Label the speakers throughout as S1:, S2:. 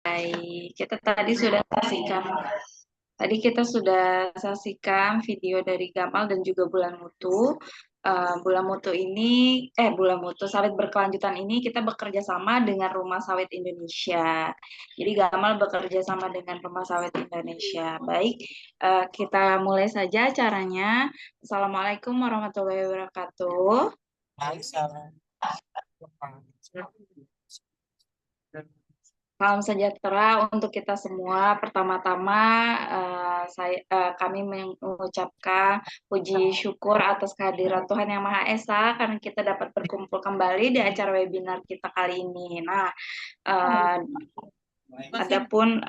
S1: Baik, kita sudah saksikan video dari Gamal dan juga Bulan Mutu. Bulan Mutu sawit berkelanjutan ini kita bekerja sama dengan Rumah Sawit Indonesia. Jadi Gamal bekerja sama dengan Rumah Sawit Indonesia. Baik, kita mulai saja acaranya. Assalamualaikum warahmatullahi wabarakatuh. Salam sejahtera untuk kita semua. Pertama-tama kami mengucapkan puji syukur atas kehadiran Tuhan Yang Maha Esa karena kita dapat berkumpul kembali di acara webinar kita kali ini. Nah, adapun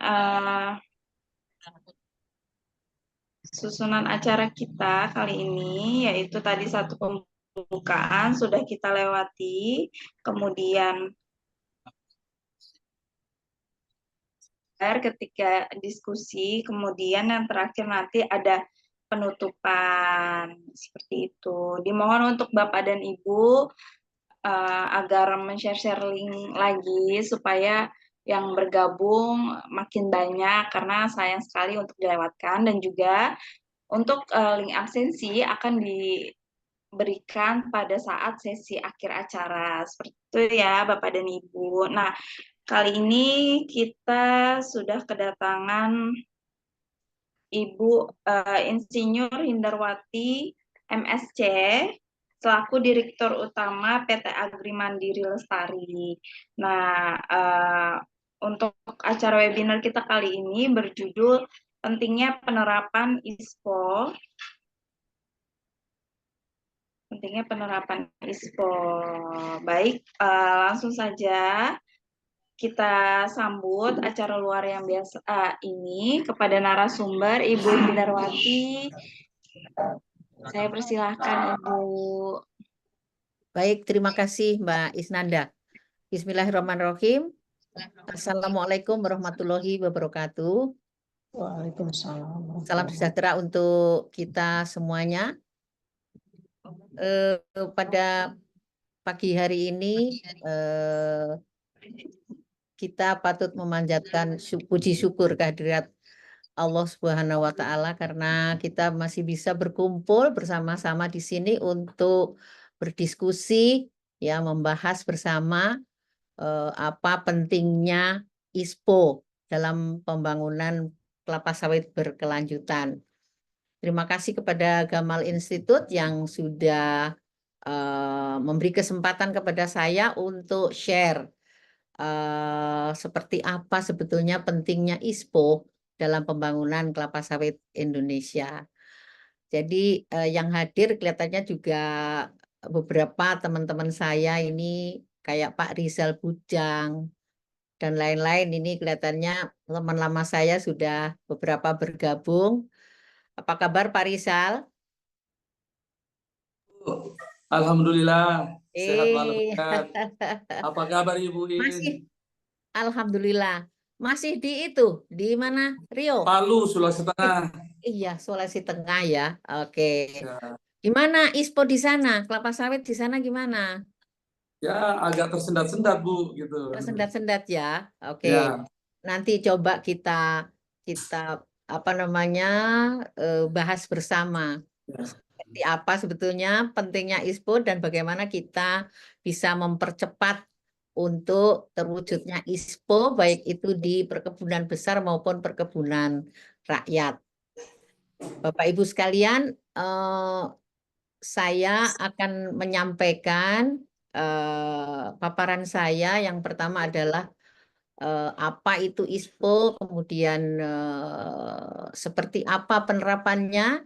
S1: susunan acara kita kali ini yaitu tadi satu pembukaan sudah kita lewati, kemudian ketika diskusi, kemudian yang terakhir nanti ada penutupan seperti itu. Dimohon untuk Bapak dan Ibu agar men-share link lagi supaya yang bergabung makin banyak karena sayang sekali untuk dilewatkan, dan juga untuk link absensi akan diberikan pada saat sesi akhir acara. Seperti itu ya Bapak dan Ibu. Nah, kali ini kita sudah kedatangan Ibu Insinyur Hindarwati MSc selaku Direktur Utama PT Agri Mandiri Lestari. Nah, untuk acara webinar kita kali ini berjudul Pentingnya Penerapan ISPO. Pentingnya penerapan ISPO. Baik, langsung saja kita sambut acara luar yang biasa ini kepada narasumber Ibu Hindarwati. Saya persilahkan Ibu.
S2: Baik, terima kasih Mbak Isnanda. Bismillahirrahmanirrahim. Assalamualaikum warahmatullahi wabarakatuh.
S3: Waalaikumsalam.
S2: Salam sejahtera untuk kita semuanya. Pada pagi hari ini kita patut memanjatkan puji syukur kehadirat Allah Subhanahu wa Ta'ala karena kita masih bisa berkumpul bersama-sama di sini untuk berdiskusi, ya, membahas bersama apa pentingnya ISPO dalam pembangunan kelapa sawit berkelanjutan. Terima kasih kepada Gamal Institute yang sudah memberi kesempatan kepada saya untuk share seperti apa sebetulnya pentingnya ISPO dalam pembangunan kelapa sawit Indonesia. Jadi yang hadir kelihatannya juga beberapa teman-teman saya ini kayak Pak Rizal Bujang dan lain-lain. Ini kelihatannya teman lama saya sudah beberapa bergabung. Apa kabar Pak Rizal?
S3: Alhamdulillah, sehat walafiat. Apa kabar Ibu In?
S2: Masih, alhamdulillah. Masih di mana? Rio?
S3: Palu, Sulawesi Tengah.
S2: Iya, Sulawesi Tengah ya. Oke.
S3: Ya.
S2: Gimana ISPO di sana? Kelapa sawit di sana gimana?
S3: Ya, agak tersendat-sendat Bu, gitu.
S2: Tersendat-sendat ya. Oke.
S3: Ya.
S2: Nanti coba kita bahas bersama.
S3: Ya.
S2: Seperti apa sebetulnya pentingnya ISPO dan bagaimana kita bisa mempercepat untuk terwujudnya ISPO baik itu di perkebunan besar maupun perkebunan rakyat. Bapak Ibu sekalian, saya akan menyampaikan paparan saya. Yang pertama adalah apa itu ISPO, kemudian seperti apa penerapannya,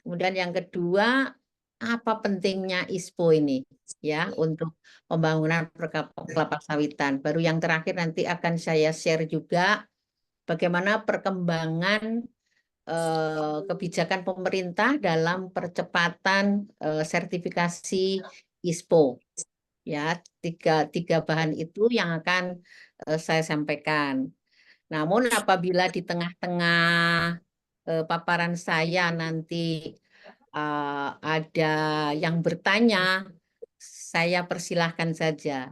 S2: kemudian yang kedua apa pentingnya ISPO ini ya untuk pembangunan kelapa sawitan. Baru yang terakhir nanti akan saya share juga bagaimana perkembangan kebijakan pemerintah dalam percepatan sertifikasi ISPO. Ya, tiga bahan itu yang akan saya sampaikan. Namun apabila di tengah-tengah paparan saya nanti ada yang bertanya, saya persilahkan saja.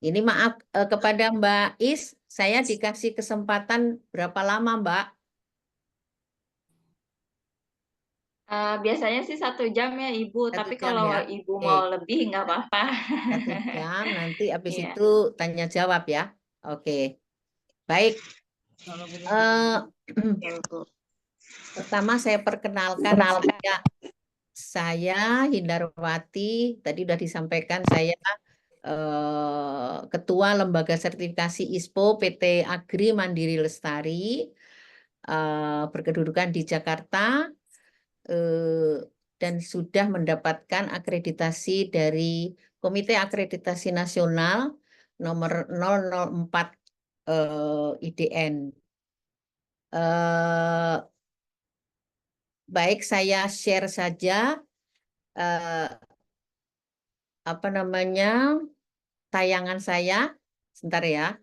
S2: Ini maaf kepada Mbak Is, saya dikasih kesempatan berapa lama, Mbak?
S1: Biasanya sih 1 jam ya Ibu,
S2: 1
S1: tapi
S2: jam
S1: kalau
S2: ya.
S1: Ibu
S2: Oke,
S1: mau lebih nggak apa-apa.
S2: 1 jam. Nanti habis
S1: Iya.
S2: itu tanya jawab ya. Oke, baik. Eh,
S1: Ya, Bu.
S2: pertama saya perkenalkan saya Hindarwati. Tadi sudah disampaikan saya Ketua Lembaga Sertifikasi ISPO PT Agri Mandiri Lestari, berkedudukan di Jakarta, dan sudah mendapatkan akreditasi dari Komite Akreditasi Nasional nomor 004 IDN. Baik, saya share saja apa namanya tayangan saya. Sebentar ya.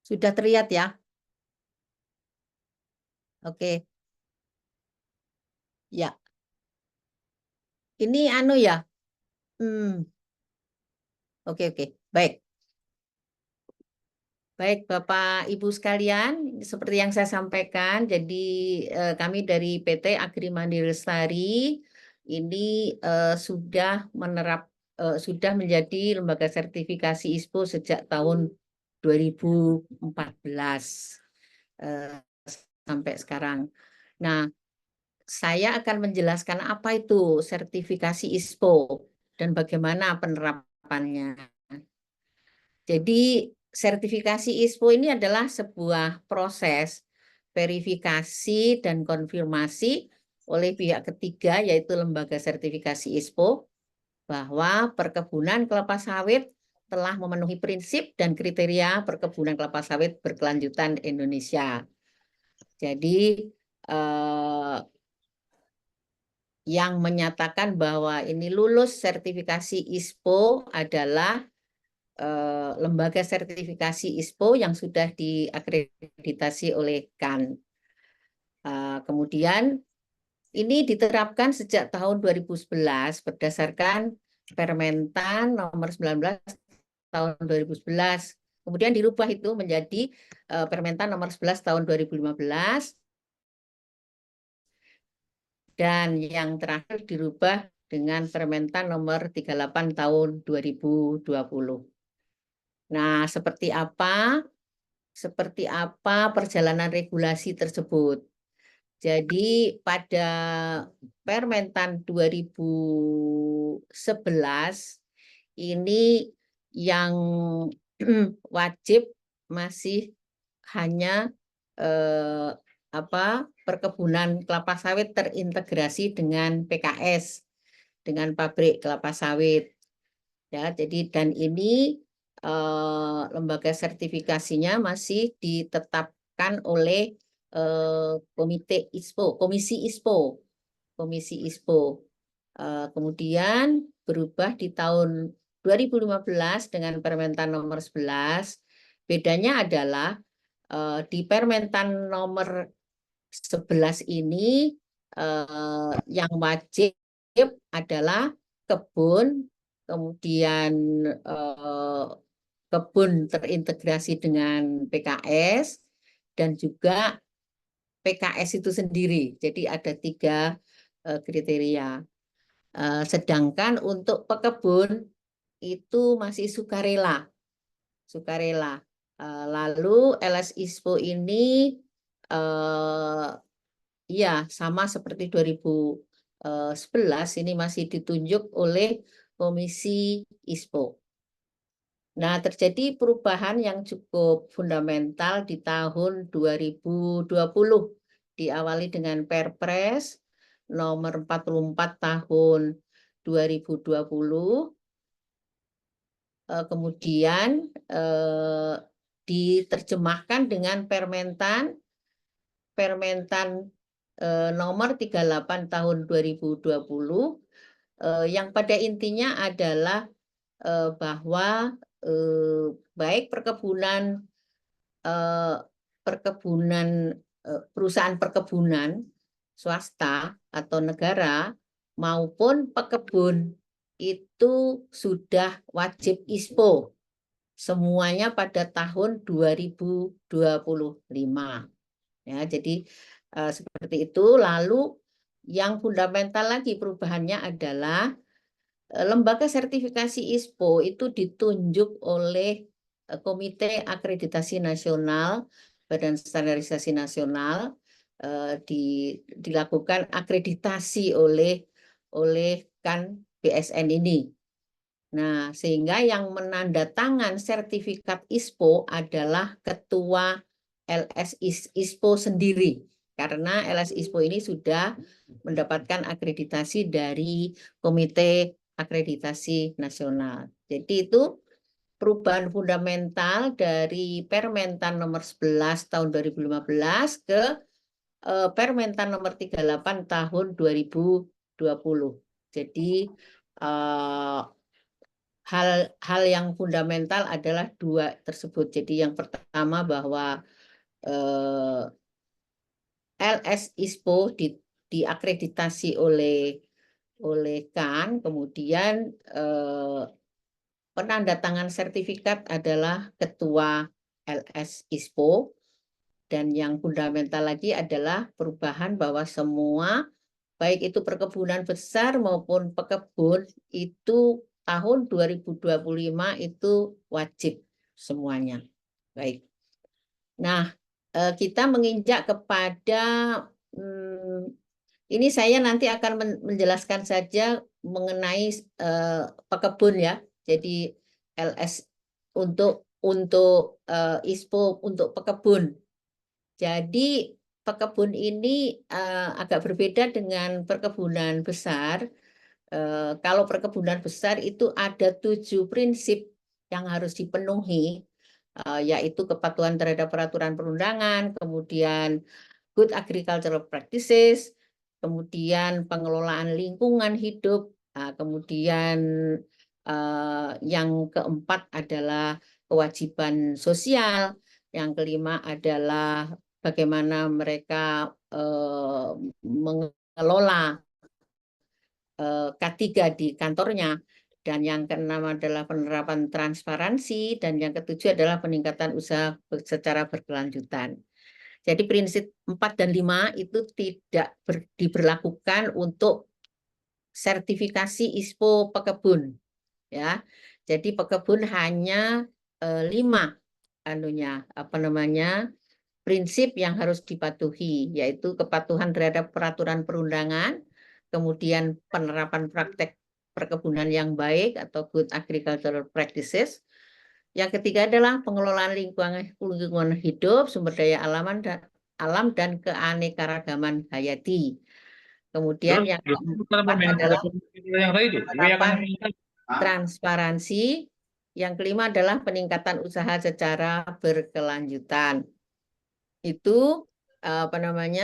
S2: Sudah terlihat ya? Oke. Ya. Ini anu ya. Oke, oke. Baik. Baik, Bapak Ibu sekalian, seperti yang saya sampaikan, jadi kami dari PT Agri Mandiri Lestari ini sudah menjadi lembaga sertifikasi ISPO sejak tahun 2014 sampai sekarang. Nah, saya akan menjelaskan apa itu sertifikasi ISPO dan bagaimana penerapannya. Jadi sertifikasi ISPO ini adalah sebuah proses verifikasi dan konfirmasi oleh pihak ketiga, yaitu lembaga sertifikasi ISPO, bahwa perkebunan kelapa sawit telah memenuhi prinsip dan kriteria perkebunan kelapa sawit berkelanjutan Indonesia. Jadi yang menyatakan bahwa ini lulus sertifikasi ISPO adalah lembaga sertifikasi ISPO yang sudah diakreditasi oleh CAN. Kemudian ini diterapkan sejak tahun 2011 berdasarkan Permentan nomor 19 tahun 2011. Kemudian dirubah itu menjadi Permentan nomor 11 tahun 2015. Dan yang terakhir dirubah dengan Permentan nomor 38 tahun 2020. Nah, seperti apa perjalanan regulasi tersebut? Jadi pada Permentan 2011 ini yang wajib masih hanya perkebunan kelapa sawit terintegrasi dengan PKS, dengan pabrik kelapa sawit. Ya, jadi dan ini lembaga sertifikasinya masih ditetapkan oleh Komite ISPO, Komisi ISPO. Kemudian berubah di tahun 2015 dengan Permentan nomor 11. Bedanya adalah di Permentan nomor 11 ini yang wajib adalah kebun, kemudian kebun terintegrasi dengan PKS, dan juga PKS itu sendiri. Jadi ada 3 kriteria. Sedangkan untuk pekebun itu masih sukarela. Lalu LS ISPO ini ya sama seperti 2011 ini masih ditunjuk oleh Komisi ISPO. Nah, terjadi perubahan yang cukup fundamental di tahun 2020, diawali dengan Perpres nomor 44 tahun 2020, kemudian diterjemahkan dengan Permentan nomor 38 tahun 2020, yang pada intinya adalah bahwa baik perkebunan perusahaan perkebunan swasta atau negara maupun pekebun itu sudah wajib ISPO semuanya pada tahun 2025. Ya, jadi seperti itu. Lalu yang fundamental lagi perubahannya adalah lembaga sertifikasi ISPO itu ditunjuk oleh Komite Akreditasi Nasional, Badan Standarisasi Nasional, dilakukan akreditasi oleh kan BSN ini. Nah, sehingga yang menandatangan sertifikat ISPO adalah Ketua LS ISPO sendiri. Karena LS ISPO ini sudah mendapatkan akreditasi dari Komite Akreditasi Nasional. Jadi itu perubahan fundamental dari Permentan nomor 11 tahun 2015 ke Permentan nomor 38 tahun 2020. Jadi hal yang fundamental adalah dua tersebut. Jadi yang pertama bahwa LS ISPO diakreditasi oleh KAN, kemudian penandatangan sertifikat adalah Ketua LS ISPO, dan yang fundamental lagi adalah perubahan bahwa semua baik itu perkebunan besar maupun pekebun itu tahun 2025 itu wajib semuanya. Baik. Nah, kita menginjak kepada ini saya nanti akan menjelaskan saja mengenai pekebun ya. Jadi LS untuk ISPO untuk pekebun. Jadi pekebun ini agak berbeda dengan perkebunan besar. Kalau perkebunan besar itu ada 7 prinsip yang harus dipenuhi, yaitu kepatuhan terhadap peraturan perundangan, kemudian good agricultural practices, kemudian pengelolaan lingkungan hidup, kemudian yang keempat adalah kewajiban sosial, yang kelima adalah bagaimana mereka mengelola K3 di kantornya, dan yang keenam adalah penerapan transparansi, dan yang ketujuh adalah peningkatan usaha secara berkelanjutan. Jadi prinsip 4 dan 5 itu tidak diberlakukan untuk sertifikasi ISPO pekebun. Ya, jadi pekebun hanya 5 prinsip yang harus dipatuhi, yaitu kepatuhan terhadap peraturan perundangan, kemudian penerapan praktek perkebunan yang baik atau good agricultural practices. Yang ketiga adalah pengelolaan lingkungan hidup, sumber daya alam dan keanekaragaman hayati. Kemudian yang keempat adalah penerapan transparansi. Yang kelima adalah peningkatan usaha secara berkelanjutan. Itu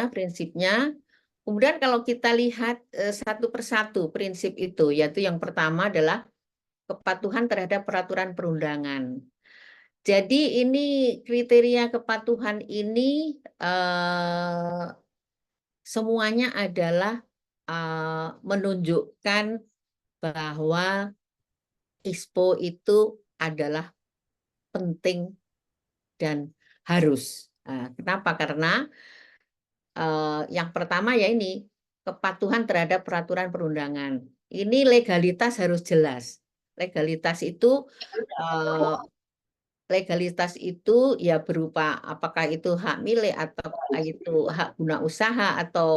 S2: prinsipnya. Kemudian kalau kita lihat satu persatu prinsip itu, yaitu yang pertama adalah kepatuhan terhadap peraturan perundangan. Jadi ini kriteria kepatuhan ini semuanya adalah menunjukkan bahwa ISPO itu adalah penting dan harus. Kenapa? Karena yang pertama ya ini kepatuhan terhadap peraturan perundangan. Ini legalitas harus jelas. Legalitas itu ya berupa apakah itu hak milik atau itu hak guna usaha atau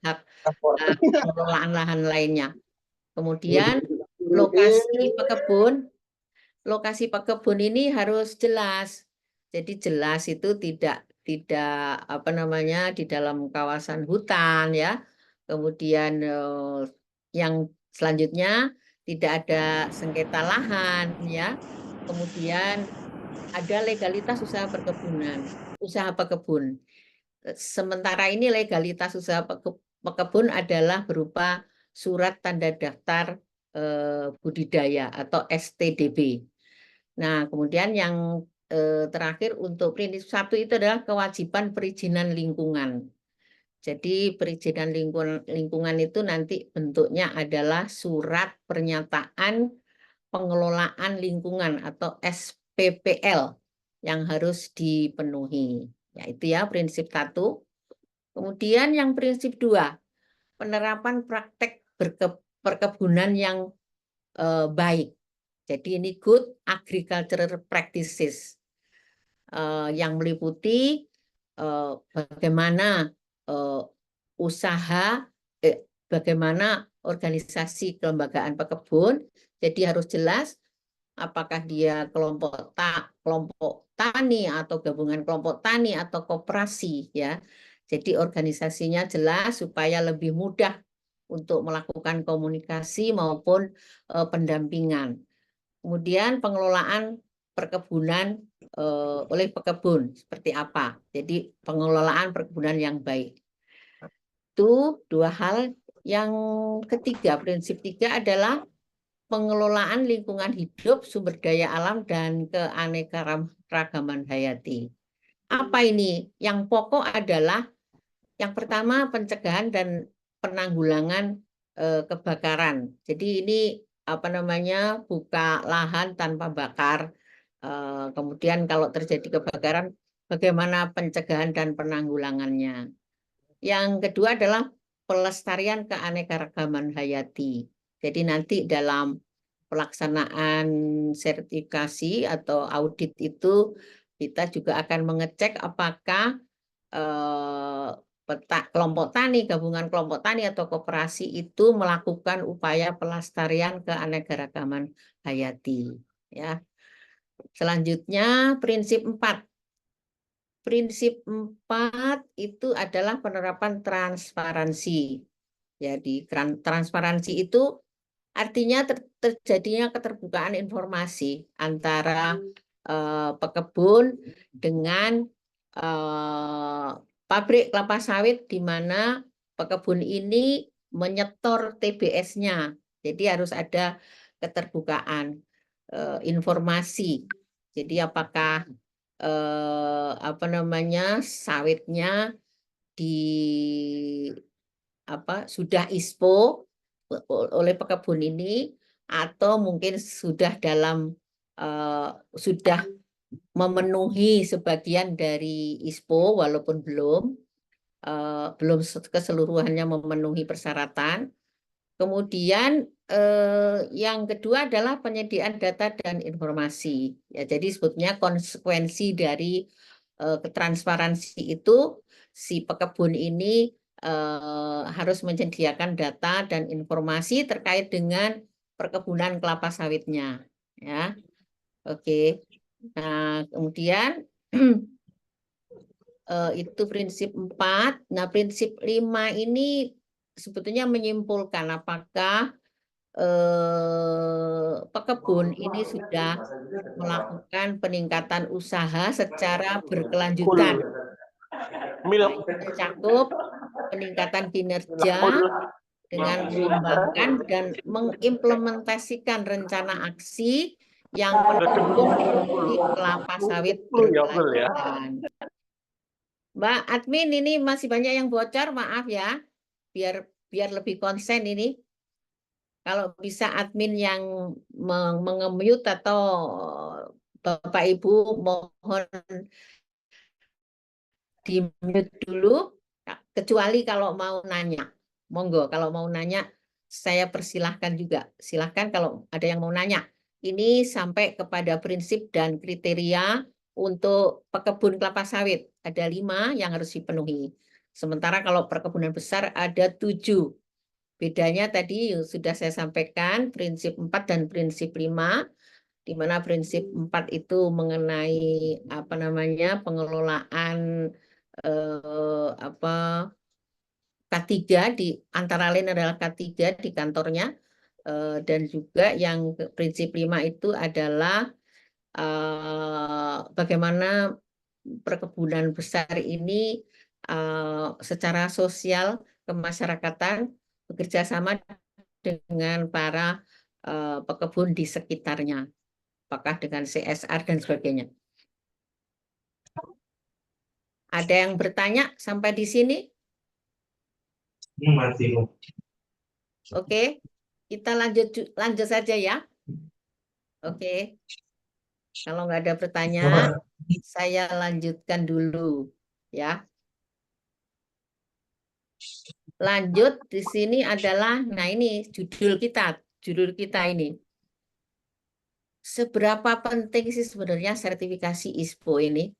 S2: hak pengelolaan lahan lainnya. Kemudian lokasi pekebun ini harus jelas. Jadi jelas itu tidak di dalam kawasan hutan ya. Kemudian yang selanjutnya tidak ada sengketa lahan ya. Kemudian ada legalitas usaha pekebun. Sementara ini legalitas usaha pekebun adalah berupa surat tanda daftar budidaya atau STDB. Nah, kemudian yang terakhir untuk prinsip 1 itu adalah kewajiban perizinan lingkungan. Jadi perizinan lingkungan itu nanti bentuknya adalah surat pernyataan pengelolaan lingkungan atau SPPL yang harus dipenuhi. Ya, itu ya prinsip 1. Kemudian yang prinsip 2, penerapan praktek perkebunan yang baik. Jadi ini good agricultural practices yang meliputi bagaimana usaha, bagaimana organisasi kelembagaan pekebun. Jadi harus jelas apakah dia kelompok tani atau gabungan kelompok tani atau koperasi ya. Jadi organisasinya jelas supaya lebih mudah untuk melakukan komunikasi maupun pendampingan. Kemudian pengelolaan perkebunan oleh pekebun seperti apa. Jadi pengelolaan perkebunan yang baik. Itu 2 hal. Yang ketiga, prinsip 3 adalah pengelolaan lingkungan hidup, sumber daya alam, dan keanekaragaman hayati. Apa ini? Yang pokok adalah yang pertama pencegahan dan penanggulangan kebakaran. Jadi ini apa namanya, buka lahan tanpa bakar. Kemudian kalau terjadi kebakaran, bagaimana pencegahan dan penanggulangannya. Yang kedua adalah pelestarian keanekaragaman hayati. Jadi nanti dalam pelaksanaan sertifikasi atau audit itu kita juga akan mengecek apakah kelompok tani, gabungan kelompok tani atau koperasi itu melakukan upaya pelestarian keanekaragaman hayati. Ya. Selanjutnya prinsip 4. Prinsip 4 itu adalah penerapan transparansi. Jadi transparansi itu artinya terjadinya keterbukaan informasi antara pekebun dengan pabrik kelapa sawit di mana pekebun ini menyetor TBS-nya. Jadi harus ada keterbukaan informasi. Jadi apakah apa namanya sawitnya sudah ISPO oleh pekebun ini atau mungkin sudah sudah memenuhi sebagian dari ISPO walaupun belum keseluruhannya memenuhi persyaratan. Kemudian yang kedua adalah penyediaan data dan informasi. Ya, jadi sebetulnya konsekuensi dari ketransparansi itu si pekebun ini harus menyediakan data dan informasi terkait dengan perkebunan kelapa sawitnya. Ya, oke. Nah, kemudian itu prinsip 4. Nah, prinsip 5 ini sebetulnya menyimpulkan apakah pekebun ini sudah melakukan peningkatan usaha secara berkelanjutan. Nah, ini mencakup peningkatan kinerja dengan mengembangkan dan mengimplementasikan rencana aksi yang mendukung produksi kelapa sawit berkelanjutan. Mbak admin, ini masih banyak yang bocor, maaf ya, biar lebih konsen ini. Kalau bisa admin yang mengemute atau Bapak Ibu mohon di-mute dulu, kecuali kalau mau nanya. Monggo, kalau mau nanya saya persilahkan juga. Silahkan kalau ada yang mau nanya. Ini sampai kepada prinsip dan kriteria untuk pekebun kelapa sawit. Ada 5 yang harus dipenuhi. Sementara kalau perkebunan besar ada 7. Bedanya tadi sudah saya sampaikan, prinsip 4 dan prinsip 5, di mana prinsip 4 itu mengenai apa namanya pengelolaan K3 di antara lain adalah K3 di kantornya, dan juga yang prinsip 5 itu adalah bagaimana perkebunan besar ini secara sosial kemasyarakatan bekerja sama dengan para pekebun di sekitarnya, apakah dengan CSR dan sebagainya. Ada yang bertanya sampai di sini? Oke, kita lanjut saja ya. Oke, kalau nggak ada pertanyaan, saya lanjutkan dulu ya. Lanjut di sini adalah, nah ini judul kita ini. Seberapa penting sih sebenarnya sertifikasi ISPO ini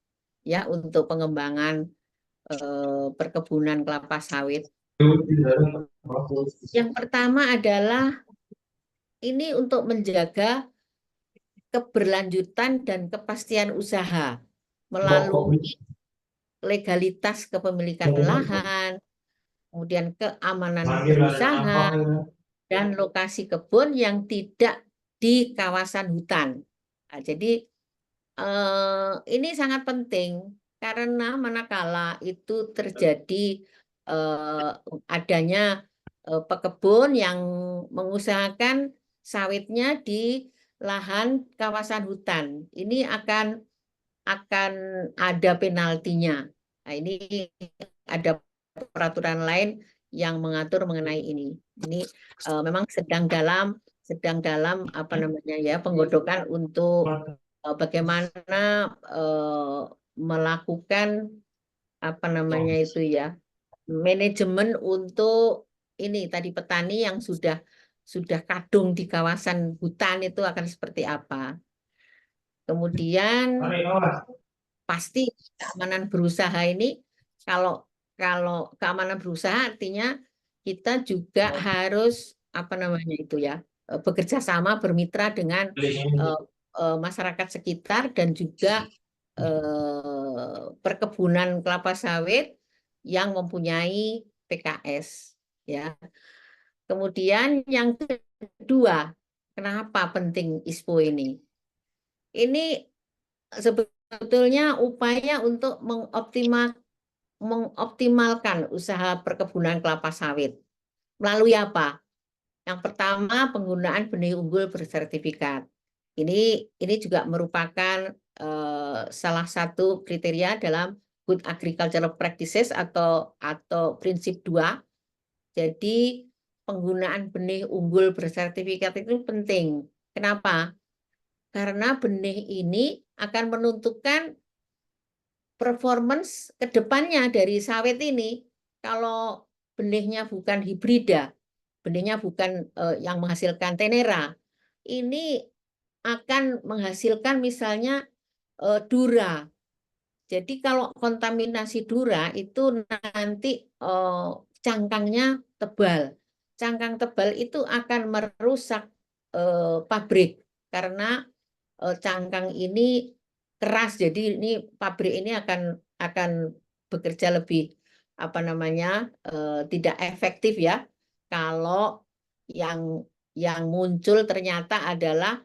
S2: ya untuk pengembangan perkebunan kelapa sawit? Yang pertama adalah ini untuk menjaga keberlanjutan dan kepastian usaha melalui legalitas kepemilikan lahan, kemudian keamanan berusaha, dan lokasi kebun yang tidak di kawasan hutan. Nah, jadi ini sangat penting karena manakala itu terjadi adanya pekebun yang mengusahakan sawitnya di lahan kawasan hutan, ini akan ada penaltinya. Nah, ini ada peraturan lain yang mengatur mengenai ini. Ini memang sedang dalam apa namanya ya, penggodokan untuk bagaimana melakukan apa namanya itu ya, manajemen untuk ini tadi petani yang sudah kadung di kawasan hutan itu akan seperti apa. Kemudian pasti keamanan berusaha ini, kalau keamanan berusaha artinya kita juga harus apa namanya itu ya, bekerja sama, bermitra dengan masyarakat sekitar dan juga perkebunan kelapa sawit yang mempunyai PKS ya. Kemudian yang kedua, kenapa penting ISPO ini? Ini sebetulnya upaya untuk mengoptimalkan usaha perkebunan kelapa sawit. Melalui apa? Yang pertama, penggunaan benih unggul bersertifikat. Ini juga merupakan salah satu kriteria dalam Good Agricultural Practices atau prinsip 2. Jadi penggunaan benih unggul bersertifikat itu penting. Kenapa? Karena benih ini akan menentukan performance ke depannya dari sawit ini. Kalau benihnya bukan hibrida, benihnya bukan yang menghasilkan tenera, ini akan menghasilkan misalnya dura. Jadi kalau kontaminasi dura itu nanti cangkangnya tebal. Cangkang tebal itu akan merusak pabrik karena cangkang ini keras. Jadi ini pabrik ini akan bekerja lebih apa namanya tidak efektif ya kalau yang muncul ternyata adalah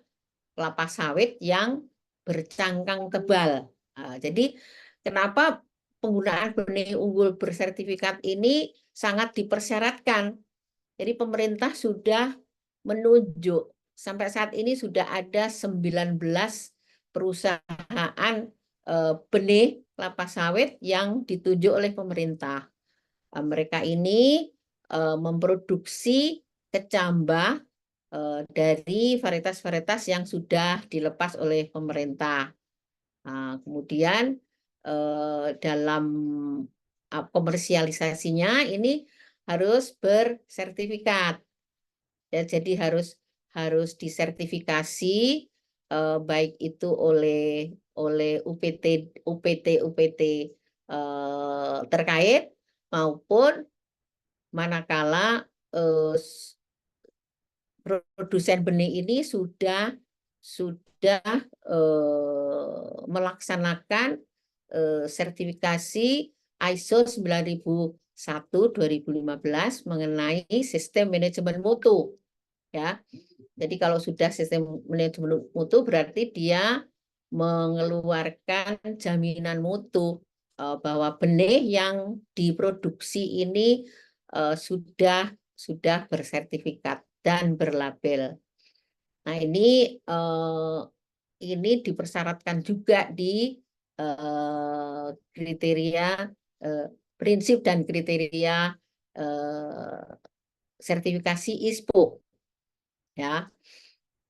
S2: kelapa sawit yang bercangkang tebal. Nah, jadi kenapa penggunaan benih unggul bersertifikat ini sangat dipersyaratkan. Jadi pemerintah sudah menunjuk sampai saat ini sudah ada 19 perusahaan benih kelapa sawit yang ditunjuk oleh pemerintah. Mereka ini memproduksi kecambah dari varietas-varietas yang sudah dilepas oleh pemerintah. Kemudian dalam komersialisasinya ini harus bersertifikat. Ya, jadi harus disertifikasi baik itu oleh UPT terkait maupun manakala produsen benih ini sudah melaksanakan sertifikasi ISO 9001/2015 mengenai sistem manajemen mutu ya. Jadi kalau sudah sistem manajemen mutu berarti dia mengeluarkan jaminan mutu bahwa benih yang diproduksi ini sudah bersertifikat. dan berlabel. Nah, ini dipersyaratkan juga di kriteria prinsip dan kriteria sertifikasi ISPO, ya.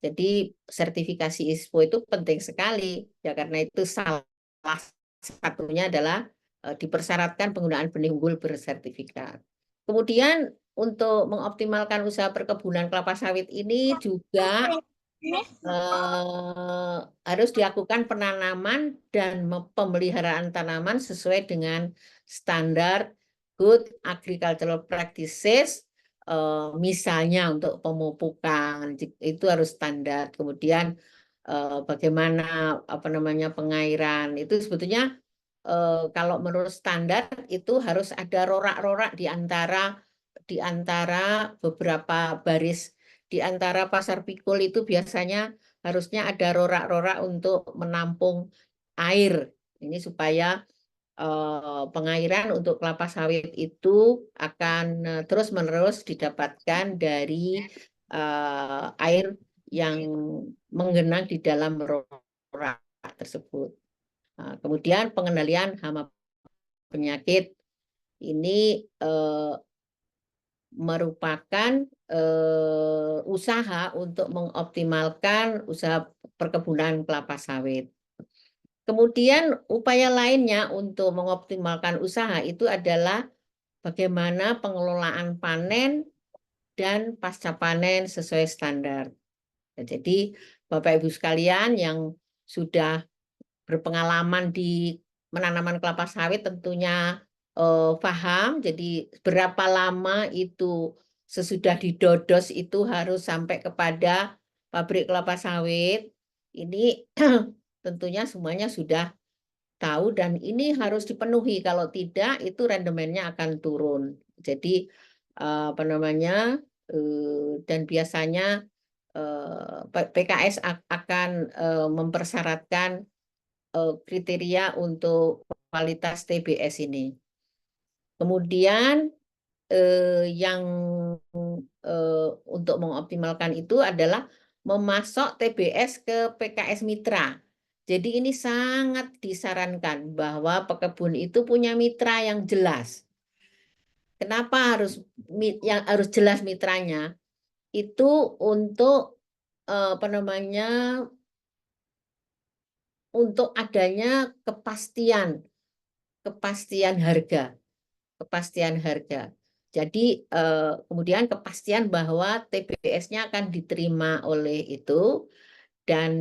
S2: Jadi sertifikasi ISPO itu penting sekali, ya, karena itu salah satunya adalah dipersyaratkan penggunaan benih unggul bersertifikat. Kemudian untuk mengoptimalkan usaha perkebunan kelapa sawit ini juga harus dilakukan penanaman dan pemeliharaan tanaman sesuai dengan standar Good Agricultural Practices, misalnya untuk pemupukan itu harus standar. Kemudian bagaimana pengairan itu sebetulnya kalau menurut standar itu harus ada rorak-rorak di antara beberapa baris. Di antara pasar pikul itu biasanya harusnya ada rorak-rorak untuk menampung air. Ini supaya pengairan untuk kelapa sawit itu akan terus-menerus didapatkan dari air yang menggenang di dalam rorak tersebut. Nah, kemudian pengendalian hama penyakit ini merupakan usaha untuk mengoptimalkan usaha perkebunan kelapa sawit. Kemudian upaya lainnya untuk mengoptimalkan usaha itu adalah bagaimana pengelolaan panen dan pasca panen sesuai standar. Jadi Bapak Ibu sekalian yang sudah berpengalaman di menanaman kelapa sawit tentunya paham. Jadi berapa lama itu sesudah didodos itu harus sampai kepada pabrik kelapa sawit. Ini tentunya semuanya sudah tahu dan ini harus dipenuhi. Kalau tidak itu rendemennya akan turun. Jadi dan biasanya PKS akan mempersyaratkan kriteria untuk kualitas TBS ini. Kemudian yang untuk mengoptimalkan itu adalah memasok TBS ke PKS Mitra. Jadi ini sangat disarankan bahwa pekebun itu punya mitra yang jelas. Kenapa harus jelas mitranya? Itu untuk untuk adanya kepastian harga. Jadi kemudian kepastian bahwa TBS-nya akan diterima oleh itu dan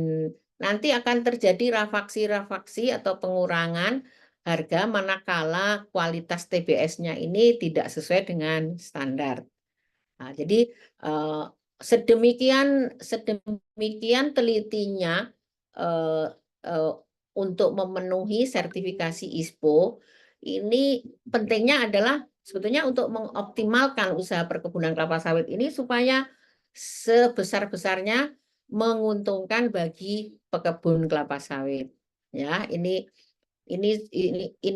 S2: nanti akan terjadi rafaksi atau pengurangan harga manakala kualitas TBS-nya ini tidak sesuai dengan standar. Nah, jadi sedemikian telitinya untuk memenuhi sertifikasi ISPO. Ini pentingnya adalah sebetulnya untuk mengoptimalkan usaha perkebunan kelapa sawit ini supaya sebesar-besarnya menguntungkan bagi pekebun kelapa sawit. Ya, ini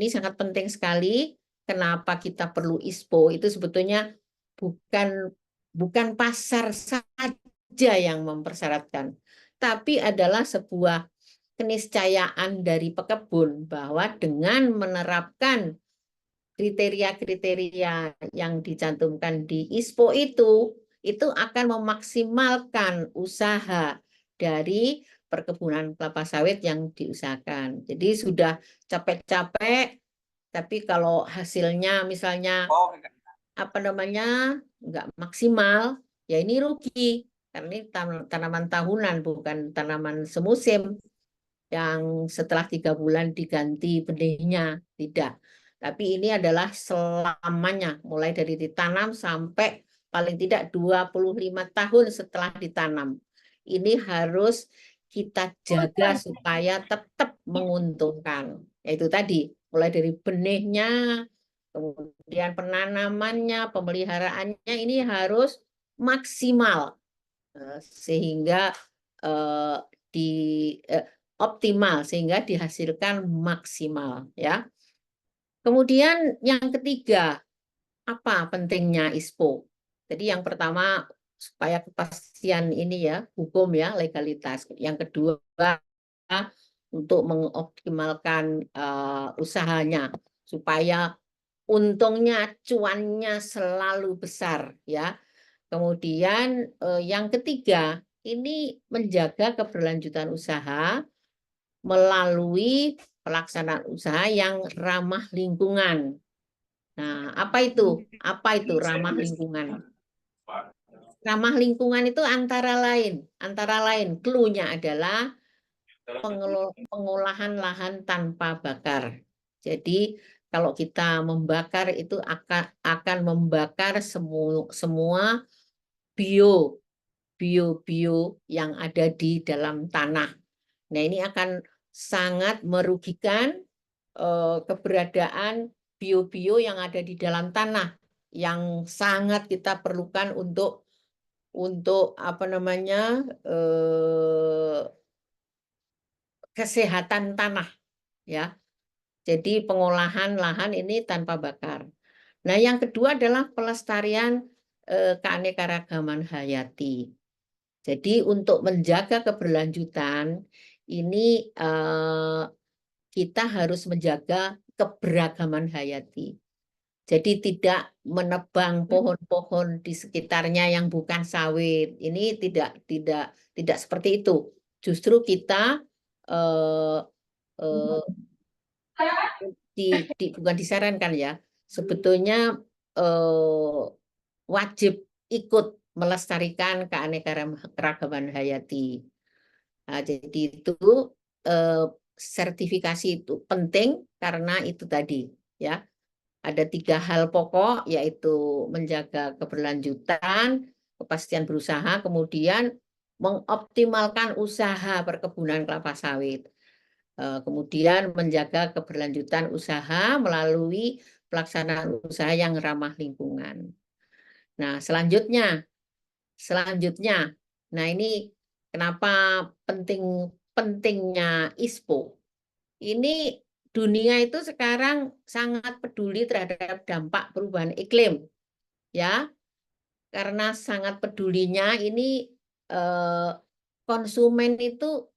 S2: sangat penting sekali. Kenapa kita perlu ISPO? Itu sebetulnya bukan pasar saja yang mempersyaratkan, tapi adalah sebuah keniscayaan dari pekebun bahwa dengan menerapkan kriteria-kriteria yang dicantumkan di ISPO itu akan memaksimalkan usaha dari perkebunan kelapa sawit yang diusahakan. Jadi sudah capek-capek, tapi kalau hasilnya misalnya nggak maksimal, ya ini rugi. Karena ini tanaman tahunan, bukan tanaman semusim yang setelah 3 bulan diganti benihnya, tidak. Tapi ini adalah selamanya, mulai dari ditanam sampai paling tidak 25 tahun setelah ditanam. Ini harus kita jaga supaya tetap menguntungkan. Yaitu tadi, mulai dari benihnya, kemudian penanamannya, pemeliharaannya ini harus maksimal. Sehingga optimal sehingga dihasilkan maksimal, ya. Kemudian yang ketiga, apa pentingnya ISPO? Jadi yang pertama supaya kepastian ini ya, hukum ya, legalitas. Yang kedua, untuk mengoptimalkan usahanya supaya untungnya, cuannya selalu besar ya. Kemudian yang ketiga, ini menjaga keberlanjutan usaha melalui pelaksanaan usaha yang ramah lingkungan. Nah, apa itu? Apa itu ramah lingkungan? Ramah lingkungan itu antara lain clue-nya adalah pengolahan lahan tanpa bakar. Jadi kalau kita membakar itu akan membakar semua bio yang ada di dalam tanah. Nah, ini akan sangat merugikan keberadaan bio yang ada di dalam tanah yang sangat kita perlukan untuk apa namanya kesehatan tanah ya. Jadi pengolahan lahan ini tanpa bakar. Nah, yang kedua adalah pelestarian keanekaragaman hayati. Jadi untuk menjaga keberlanjutan ini kita harus menjaga keberagaman hayati. Jadi tidak menebang pohon-pohon di sekitarnya yang bukan sawit. Ini tidak seperti itu. Justru kita bukan disarankan ya. Sebetulnya wajib ikut melestarikan keanekaragaman hayati. Nah, jadi itu sertifikasi itu penting karena itu tadi ya. Ada 3 hal pokok, yaitu menjaga keberlanjutan, kepastian berusaha, kemudian mengoptimalkan usaha perkebunan kelapa sawit. Kemudian menjaga keberlanjutan usaha melalui pelaksanaan usaha yang ramah lingkungan. Nah, selanjutnya, nah ini kenapa pentingnya ISPO. Ini dunia itu sekarang sangat peduli terhadap dampak perubahan iklim, ya. Karena sangat pedulinya ini konsumen itu,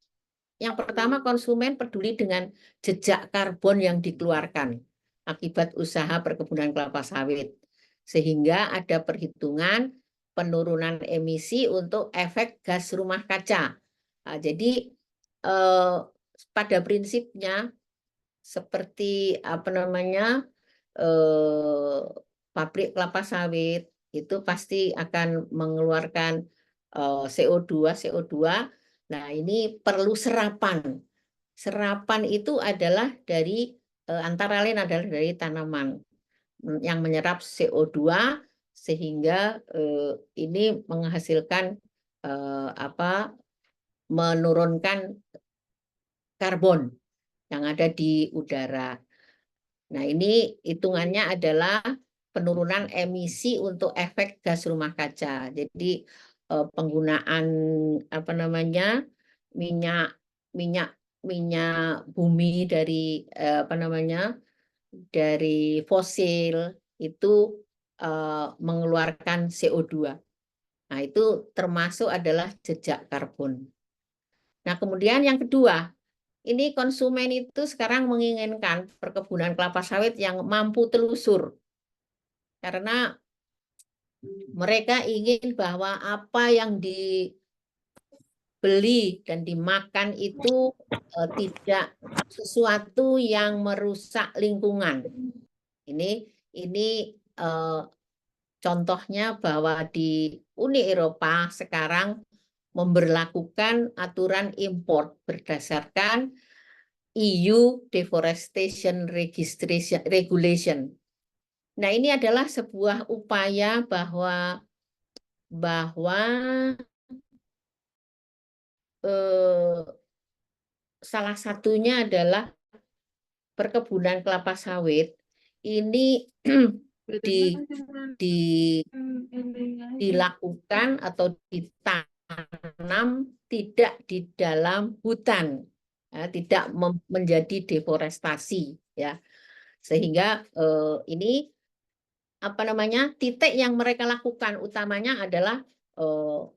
S2: yang pertama konsumen peduli dengan jejak karbon yang dikeluarkan akibat usaha perkebunan kelapa sawit. Sehingga ada perhitungan penurunan emisi untuk efek gas rumah kaca. Nah, jadi pada prinsipnya seperti apa namanya pabrik kelapa sawit itu pasti akan mengeluarkan CO2. Nah, ini perlu serapan. Serapan itu adalah dari antara lain adalah dari tanaman yang menyerap CO2 sehingga ini menghasilkan menurunkan karbon yang ada di udara. Nah, ini hitungannya adalah penurunan emisi untuk efek gas rumah kaca. Jadi penggunaan apa namanya minyak bumi dari apa namanya dari fosil itu mengeluarkan CO2. Nah, itu termasuk adalah jejak karbon. Nah, kemudian yang kedua, ini konsumen itu sekarang menginginkan perkebunan kelapa sawit yang mampu telusur. Karena mereka ingin bahwa apa yang dibeli dan dimakan itu tidak sesuatu yang merusak lingkungan. Ini contohnya bahwa di Uni Eropa sekarang memberlakukan aturan impor berdasarkan EU Deforestation Regulation. Nah, ini adalah sebuah upaya bahwa salah satunya adalah perkebunan kelapa sawit ini dilakukan atau ditanam tidak di dalam hutan, ya, tidak menjadi deforestasi, ya, sehingga ini apa namanya titik yang mereka lakukan utamanya adalah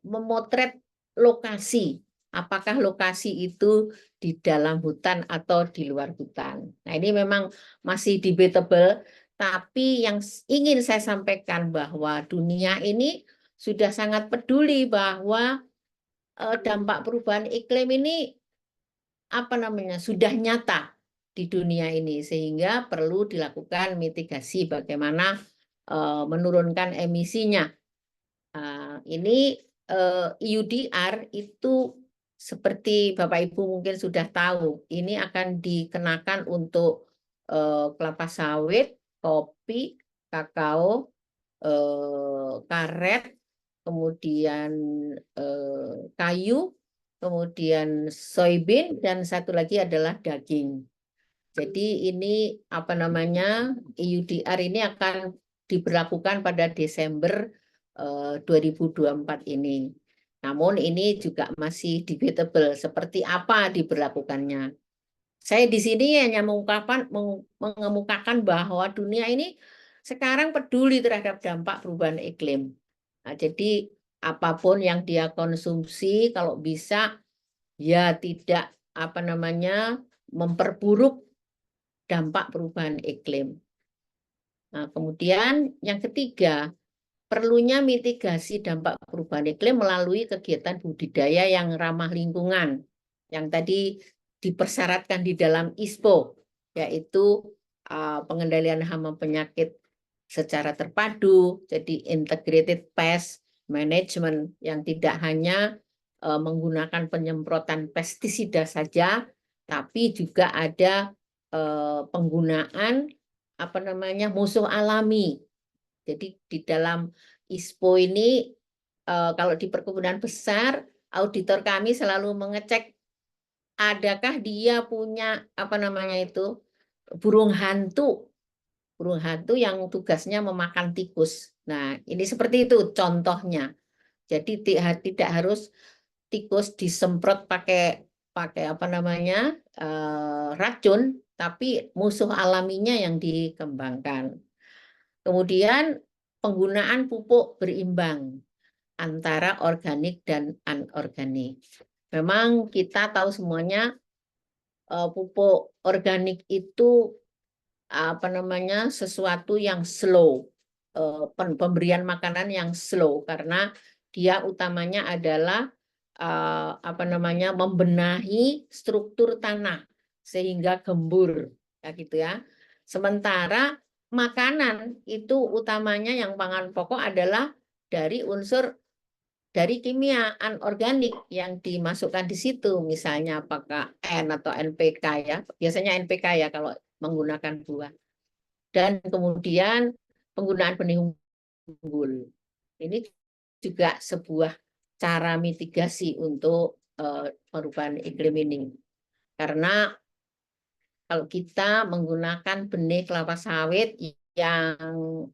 S2: memotret lokasi. Apakah lokasi itu di dalam hutan atau di luar hutan. Nah, ini memang masih debatable, tapi yang ingin saya sampaikan bahwa dunia ini sudah sangat peduli bahwa dampak perubahan iklim ini sudah nyata di dunia ini, sehingga perlu dilakukan mitigasi bagaimana menurunkan emisinya. Ini EUDR itu seperti Bapak Ibu mungkin sudah tahu, ini akan dikenakan untuk kelapa sawit, kopi, kakao, karet, kemudian kayu, kemudian soybean, dan satu lagi adalah daging. Jadi ini EUDR ini akan diberlakukan pada Desember 2024 ini. Namun ini juga masih debatable seperti apa diberlakukannya. Saya di sini hanya mengemukakan bahwa dunia ini sekarang peduli terhadap dampak perubahan iklim. Nah, jadi apapun yang dia konsumsi kalau bisa ya tidak memperburuk dampak perubahan iklim. Nah, kemudian yang ketiga, perlunya mitigasi dampak perubahan iklim melalui kegiatan budidaya yang ramah lingkungan, yang tadi dipersyaratkan di dalam ISPO, yaitu pengendalian hama penyakit secara terpadu, jadi integrated pest management yang tidak hanya menggunakan penyemprotan pestisida saja, tapi juga ada penggunaan musuh alami. Jadi di dalam ISPO ini kalau di perkebunan besar, auditor kami selalu mengecek adakah dia punya burung hantu yang tugasnya memakan tikus. Nah, ini seperti itu contohnya. Jadi tidak harus tikus disemprot pakai racun, tapi musuh alaminya yang dikembangkan. Kemudian penggunaan pupuk berimbang antara organik dan anorganik. Memang kita tahu semuanya pupuk organik itu sesuatu yang slow, pemberian makanan yang slow karena dia utamanya adalah membenahi struktur tanah sehingga gembur, ya gitu ya. Sementara makanan itu utamanya yang pangan pokok adalah dari unsur dari kimia anorganik yang dimasukkan di situ, misalnya apakah N atau NPK ya, biasanya NPK ya kalau menggunakan buah. Dan kemudian penggunaan benih unggul. Ini juga sebuah cara mitigasi untuk perubahan iklim ini. Karena kalau kita menggunakan benih kelapa sawit yang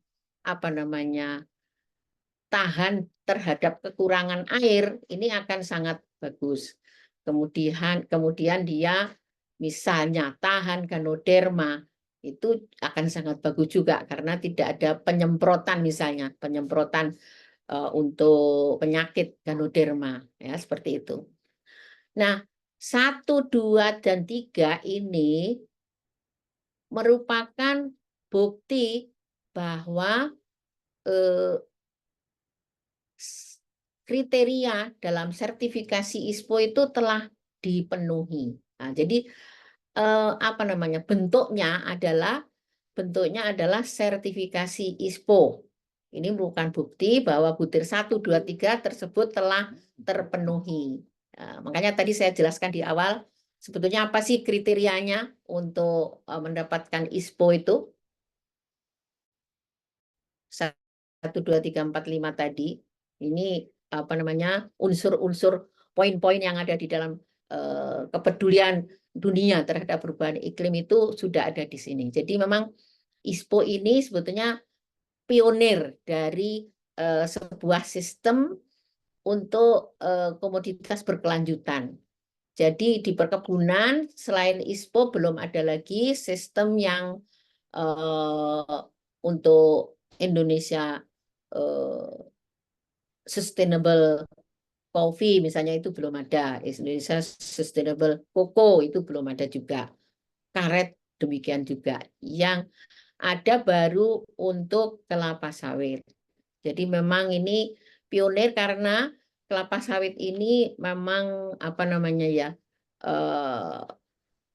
S2: tahan terhadap kekurangan air, ini akan sangat bagus. Kemudian dia misalnya tahan ganoderma, itu akan sangat bagus juga karena tidak ada penyemprotan misalnya, penyemprotan untuk penyakit ganoderma, ya seperti itu. Nah, 1, 2, dan 3 ini merupakan bukti bahwa kriteria dalam sertifikasi ISPO itu telah dipenuhi. Nah, jadi bentuknya adalah sertifikasi ISPO. Ini merupakan bukti bahwa butir 1, 2, 3 tersebut telah terpenuhi. Nah, makanya tadi saya jelaskan di awal, sebetulnya apa sih kriterianya untuk mendapatkan ISPO itu? 1, 2, 3, 4, 5 tadi. Ini unsur-unsur poin-poin yang ada di dalam kepedulian dunia terhadap perubahan iklim itu sudah ada di sini. Jadi memang ISPO ini sebetulnya pionir dari sebuah sistem untuk komoditas berkelanjutan. Jadi di perkebunan selain ISPO belum ada lagi sistem yang untuk Indonesia sustainable coffee misalnya itu belum ada. Indonesia sustainable cocoa itu belum ada juga. Karet demikian juga. Yang ada baru untuk kelapa sawit. Jadi memang ini pionir karena kelapa sawit ini memang apa namanya ya,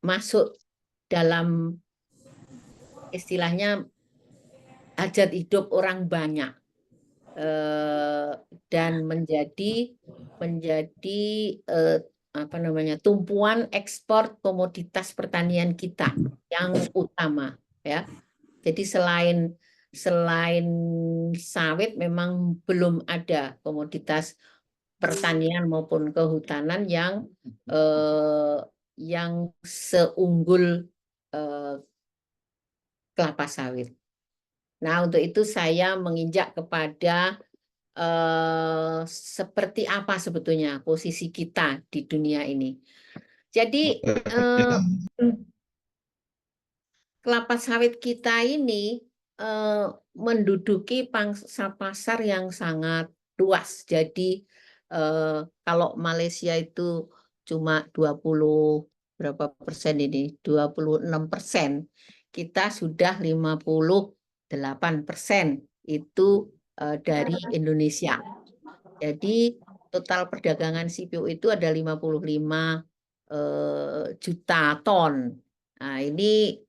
S2: masuk dalam istilahnya hajat hidup orang banyak, dan menjadi apa namanya, tumpuan ekspor komoditas pertanian kita yang utama, ya. Jadi selain sawit memang belum ada komoditas pertanian maupun kehutanan yang seunggul kelapa sawit. Nah, untuk itu saya menginjak kepada seperti apa sebetulnya posisi kita di dunia ini. Jadi kelapa sawit kita ini menduduki pangsa pasar yang sangat luas. Jadi kalau Malaysia itu cuma 20 berapa persen ini, 26%, kita sudah 58% itu dari Indonesia. Jadi total perdagangan CPO itu ada 55 juta ton. Nah, ini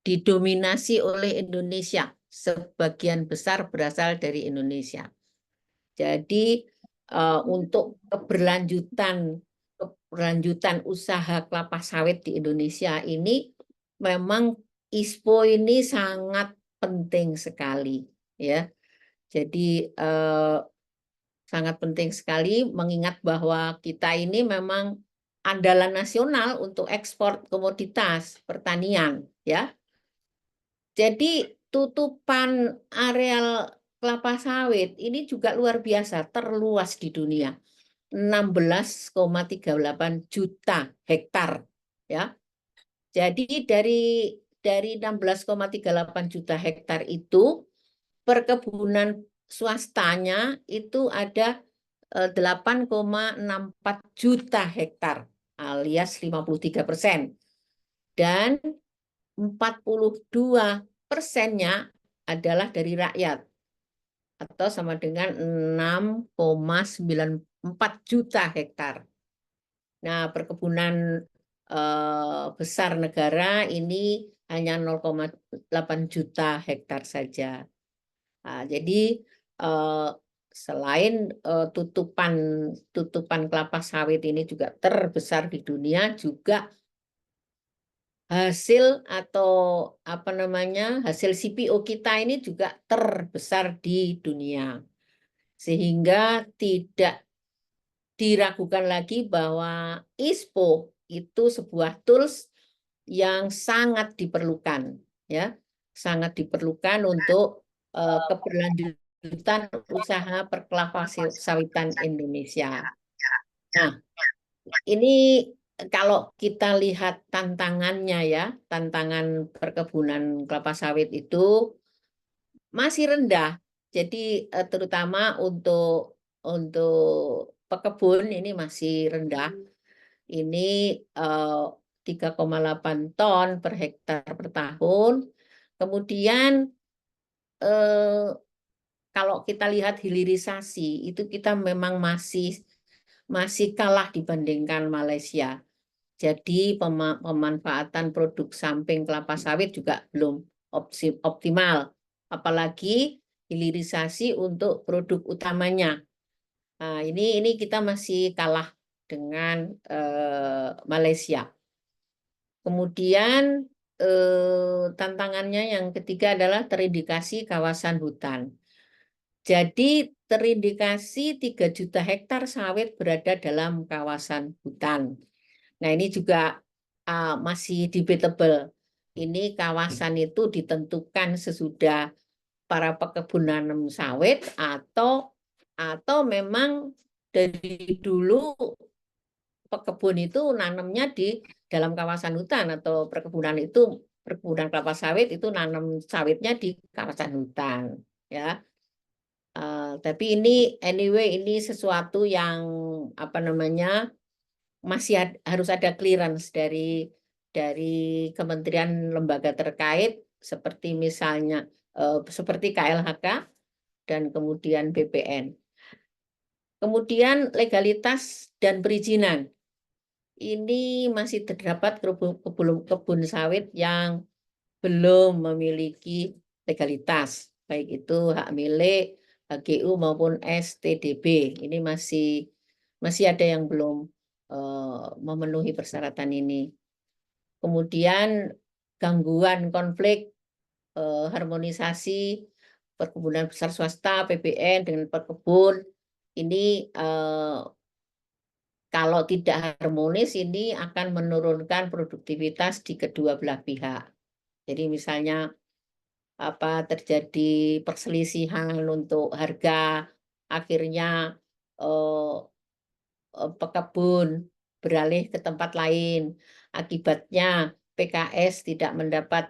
S2: didominasi oleh Indonesia. Sebagian besar berasal dari Indonesia. Jadi untuk keberlanjutan usaha kelapa sawit di Indonesia ini memang ISPO ini sangat penting sekali, ya. Jadi sangat penting sekali mengingat bahwa kita ini memang andalan nasional untuk ekspor komoditas pertanian, ya. Jadi tutupan areal kelapa sawit ini juga luar biasa, terluas di dunia. 16,38 juta hektar, ya. Jadi dari 16,38 juta hektar itu perkebunan swastanya itu ada 8,64 juta hektar alias 53%. Dan 42%-nya adalah dari rakyat atau sama dengan 6,94 juta hektar. Nah, perkebunan besar negara ini hanya 0,8 juta hektar saja. Nah, jadi selain tutupan kelapa sawit ini juga terbesar di dunia, juga hasil atau apa namanya, hasil CPO kita ini juga terbesar di dunia. Sehingga tidak diragukan lagi bahwa ISPO itu sebuah tools yang sangat diperlukan, ya, sangat diperlukan untuk keberlanjutan usaha perkelapa sawitan Indonesia. Nah, ini kalau kita lihat tantangannya, ya, tantangan perkebunan kelapa sawit itu masih rendah. Jadi terutama untuk pekebun ini masih rendah. Ini 3,8 ton per hektar per tahun. Kemudian kalau kita lihat hilirisasi itu kita memang masih kalah dibandingkan Malaysia. Jadi pemanfaatan produk samping kelapa sawit juga belum optimal. Apalagi hilirisasi untuk produk utamanya. Nah, ini kita masih kalah dengan Malaysia. Kemudian tantangannya yang ketiga adalah terindikasi kawasan hutan. Jadi terindikasi 3 juta hektar sawit berada dalam kawasan hutan. Nah, ini juga masih debatable. Ini kawasan itu ditentukan sesudah para pekebun nanam sawit atau memang dari dulu pekebun itu nanamnya di dalam kawasan hutan, atau perkebunan kelapa sawit itu nanam sawitnya di kawasan hutan, ya. Tapi ini anyway ini sesuatu yang apa namanya masih harus ada clearance dari kementerian lembaga terkait seperti misalnya seperti KLHK dan kemudian BPN. Kemudian legalitas dan perizinan. Ini masih terdapat kebun sawit yang belum memiliki legalitas, baik itu hak milik, HGU maupun STDB. Ini masih ada yang belum memenuhi persyaratan ini. Kemudian gangguan konflik harmonisasi perkebunan besar swasta PBN dengan perkebun ini kalau tidak harmonis ini akan menurunkan produktivitas di kedua belah pihak. Jadi misalnya terjadi perselisihan untuk harga, akhirnya pekebun beralih ke tempat lain. Akibatnya PKS tidak mendapat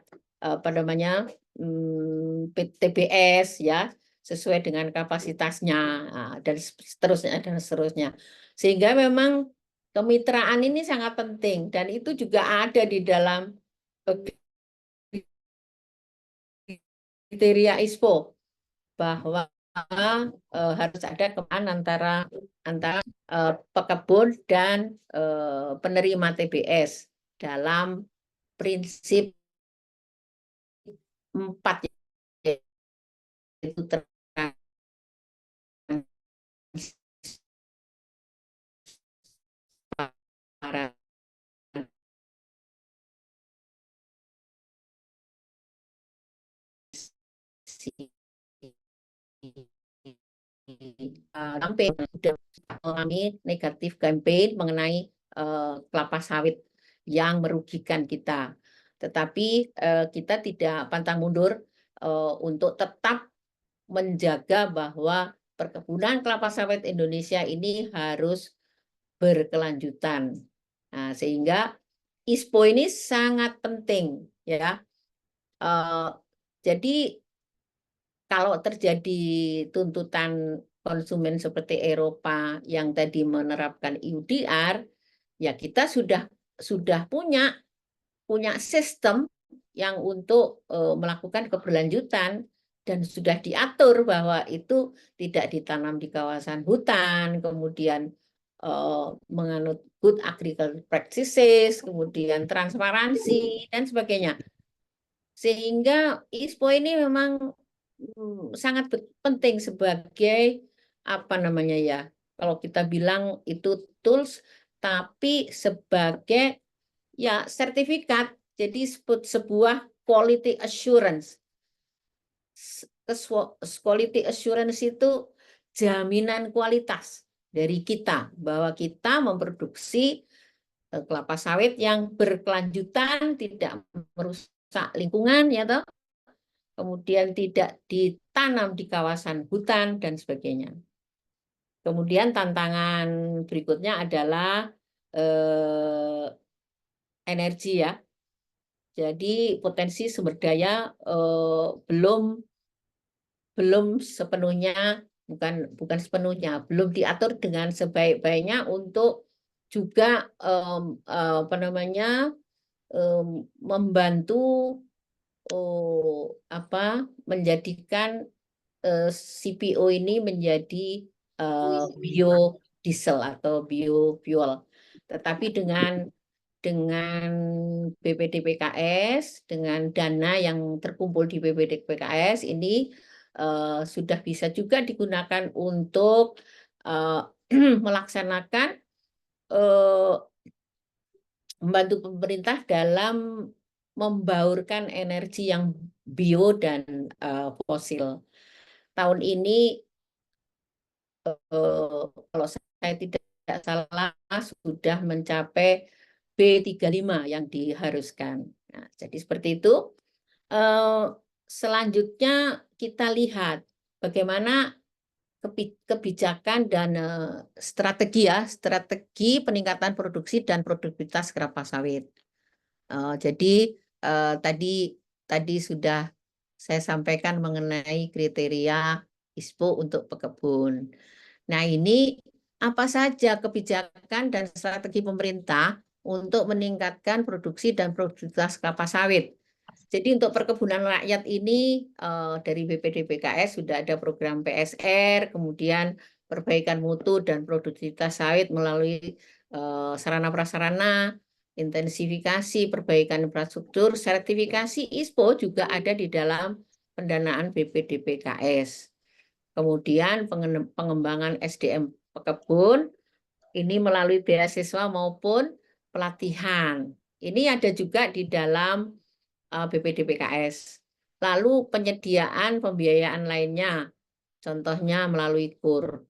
S2: TBS ya sesuai dengan kapasitasnya dan seterusnya. Sehingga memang kemitraan ini sangat penting dan itu juga ada di dalam kriteria ISPO bahwa harus ada keman antara pekebun dan penerima TBS dalam prinsip 4 yaitu campaign sudah mengalami negatif campaign mengenai kelapa sawit yang merugikan kita. Tetapi kita tidak pantang mundur untuk tetap menjaga bahwa perkebunan kelapa sawit Indonesia ini harus berkelanjutan. Nah, sehingga ISPO ini sangat penting ya. Jadi kalau terjadi tuntutan konsumen seperti Eropa yang tadi menerapkan EUDR, ya kita sudah punya sistem yang untuk melakukan keberlanjutan dan sudah diatur bahwa itu tidak ditanam di kawasan hutan, kemudian menganut good agricultural practices, kemudian transparansi dan sebagainya. Sehingga ISPO ini memang sangat penting sebagai kalau kita bilang itu tools, tapi sebagai ya sertifikat, jadi sebuah quality assurance. Quality assurance itu jaminan kualitas dari kita bahwa kita memproduksi kelapa sawit yang berkelanjutan, tidak merusak lingkungan ya toh. Kemudian tidak ditanam di kawasan hutan dan sebagainya. Kemudian tantangan berikutnya adalah energi ya. Jadi potensi sumber daya belum sepenuhnya, bukan sepenuhnya, belum diatur dengan sebaik-baiknya untuk juga membantu menjadikan CPO ini menjadi biodiesel atau biofuel. Tetapi dengan BPDPKS, dengan dana yang terkumpul di BPDPKS ini sudah bisa juga digunakan untuk melaksanakan membantu pemerintah dalam membaurkan energi yang bio dan fosil. Tahun ini kalau saya tidak salah sudah mencapai B35 yang diharuskan. Nah, jadi seperti itu. Selanjutnya kita lihat bagaimana kebijakan dan strategi peningkatan produksi dan produktivitas kelapa sawit. Jadi tadi sudah saya sampaikan mengenai kriteria ISPO untuk pekebun. Nah, ini apa saja kebijakan dan strategi pemerintah untuk meningkatkan produksi dan produktivitas kelapa sawit. Jadi untuk perkebunan rakyat ini dari BPDPKS sudah ada program PSR, kemudian perbaikan mutu dan produktivitas sawit melalui sarana prasarana, intensifikasi perbaikan infrastruktur, sertifikasi ISPO juga ada di dalam pendanaan BPDPKS. Kemudian pengembangan SDM pekebun ini melalui beasiswa maupun pelatihan. Ini ada juga di dalam BPDPKS. Lalu penyediaan pembiayaan lainnya, contohnya melalui KUR.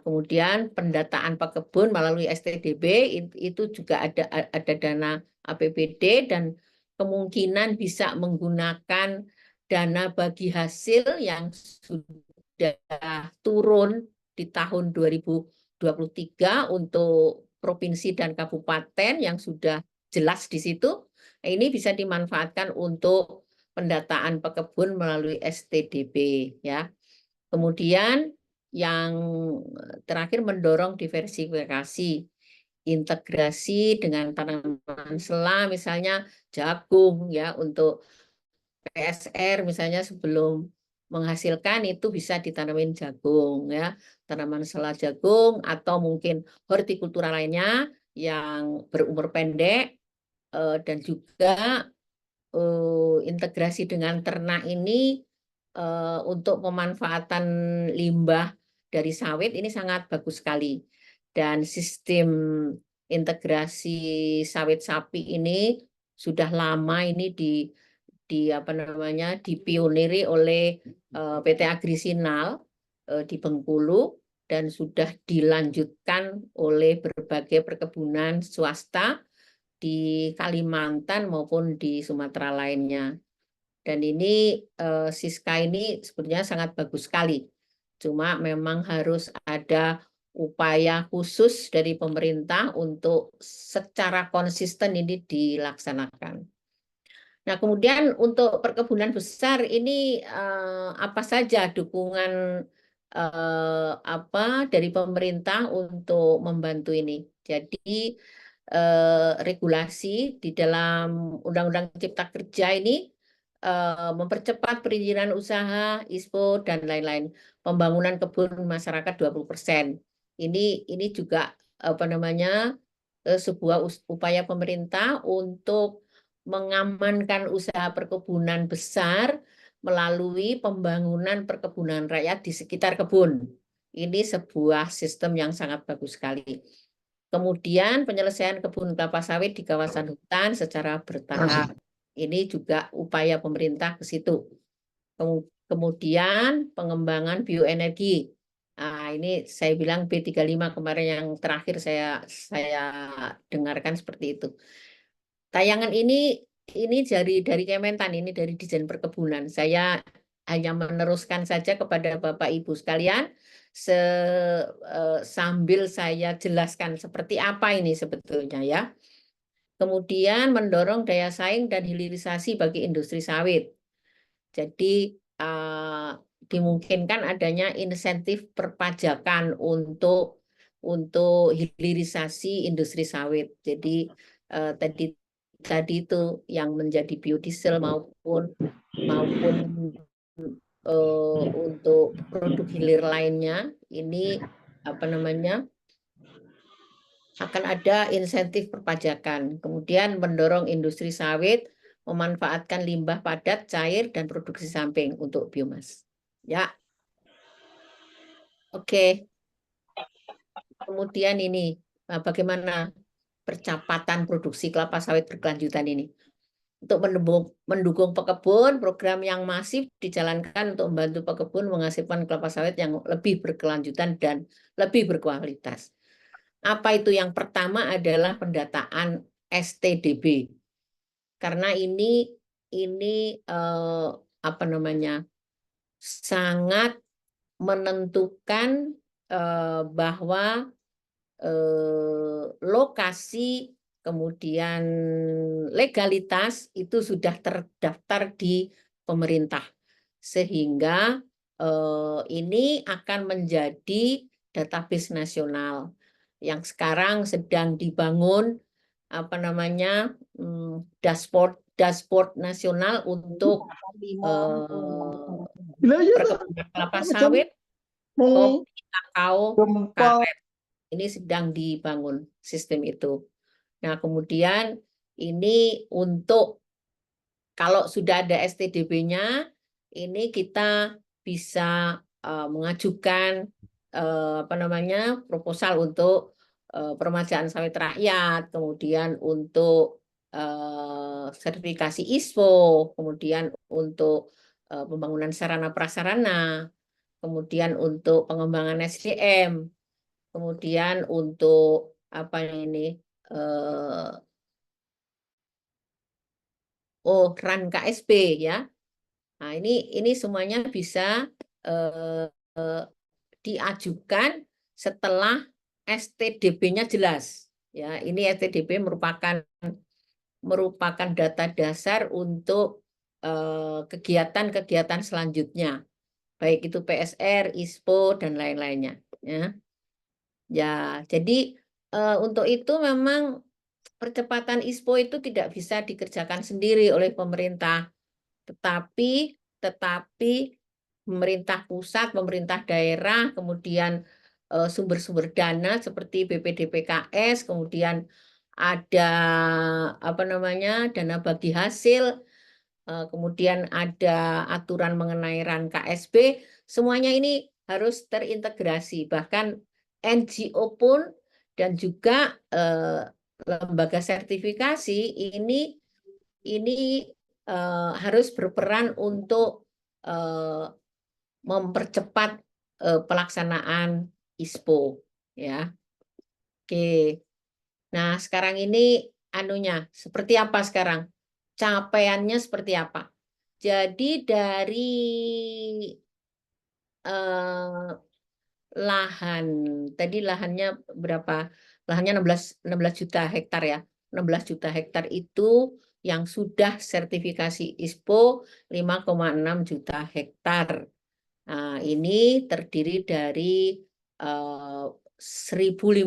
S2: Kemudian pendataan pekebun melalui STDB itu juga ada dana APBD dan kemungkinan bisa menggunakan dana bagi hasil yang sudah turun di tahun 2023 untuk provinsi dan kabupaten yang sudah jelas di situ. Ini bisa dimanfaatkan untuk pendataan pekebun melalui STDB ya. Kemudian yang terakhir mendorong diversifikasi, integrasi dengan tanaman sela, misalnya jagung ya untuk PSR misalnya sebelum menghasilkan itu bisa ditanamin jagung ya, tanaman sela jagung atau mungkin hortikultura lainnya yang berumur pendek dan juga integrasi dengan ternak ini untuk pemanfaatan limbah dari sawit ini sangat bagus sekali. Dan sistem integrasi sawit sapi ini sudah lama ini apa namanya dipioniri oleh PT Agrisinal di Bengkulu dan sudah dilanjutkan oleh berbagai perkebunan swasta di Kalimantan maupun di Sumatera lainnya. Dan ini Siska ini sebetulnya sangat bagus sekali. Cuma memang harus ada upaya khusus dari pemerintah untuk secara konsisten ini dilaksanakan. Nah, kemudian untuk perkebunan besar ini apa saja dukungan apa dari pemerintah untuk membantu ini? Jadi regulasi di dalam Undang-Undang Cipta Kerja ini mempercepat perizinan usaha, ISPO, dan lain-lain. Pembangunan kebun masyarakat 20%. Ini juga apa namanya sebuah upaya pemerintah untuk mengamankan usaha perkebunan besar melalui pembangunan perkebunan rakyat di sekitar kebun. Ini sebuah sistem yang sangat bagus sekali. Kemudian penyelesaian kebun kelapa sawit di kawasan hutan secara bertahap. Ini juga upaya pemerintah ke situ. Kemudian pengembangan bioenergi. Nah, ini saya bilang B35 kemarin yang terakhir saya dengarkan seperti itu. Tayangan ini dari Kementan, ini dari Dijen Perkebunan. Saya hanya meneruskan saja kepada Bapak Ibu sekalian sambil saya jelaskan seperti apa ini sebetulnya ya. Kemudian mendorong daya saing dan hilirisasi bagi industri sawit. Jadi dimungkinkan adanya insentif perpajakan untuk hilirisasi industri sawit. Jadi tadi itu yang menjadi biodiesel maupun untuk produk hilir lainnya ini apa namanya akan ada insentif perpajakan. Kemudian mendorong industri sawit memanfaatkan limbah padat, cair, dan produksi samping untuk biomas. Ya, oke. Kemudian ini bagaimana percepatan produksi kelapa sawit berkelanjutan ini. Untuk mendukung pekebun, program yang masif dijalankan untuk membantu pekebun menghasilkan kelapa sawit yang lebih berkelanjutan dan lebih berkualitas. Apa itu? Yang pertama adalah pendataan STDB. Karena ini apa namanya sangat menentukan bahwa lokasi kemudian legalitas itu sudah terdaftar di pemerintah sehingga ini akan menjadi database nasional yang sekarang sedang dibangun dashboard nasional untuk perkebunan kelapa sawit, kopi, kakao, karet. Ini sedang dibangun sistem itu. Nah, kemudian ini untuk kalau sudah ada STDB-nya, ini kita bisa mengajukan proposal untuk permajaan sawit rakyat, kemudian untuk sertifikasi ISPO, kemudian untuk pembangunan sarana prasarana, kemudian untuk pengembangan SDM, kemudian untuk RAN KSP ya. Nah, ini semuanya bisa diajukan setelah STDB-nya jelas. Ya, ini STDB merupakan data dasar untuk kegiatan-kegiatan selanjutnya, baik itu PSR, ISPO dan lain-lainnya. Ya, jadi untuk itu memang percepatan ISPO itu tidak bisa dikerjakan sendiri oleh pemerintah, tetapi pemerintah pusat, pemerintah daerah, kemudian sumber-sumber dana seperti BPDPKS, kemudian ada dana bagi hasil, kemudian ada aturan mengenai RAN KSB, semuanya ini harus terintegrasi. Bahkan NGO pun dan juga lembaga sertifikasi ini harus berperan untuk mempercepat pelaksanaan ISPO, ya. Oke. Nah, sekarang ini seperti apa sekarang? Capaiannya seperti apa? Jadi dari lahan, tadi lahannya berapa? Lahannya 16 juta hektar ya. 16 juta hektar itu yang sudah sertifikasi ISPO 5,6 juta hektar. Nah, ini terdiri dari 1050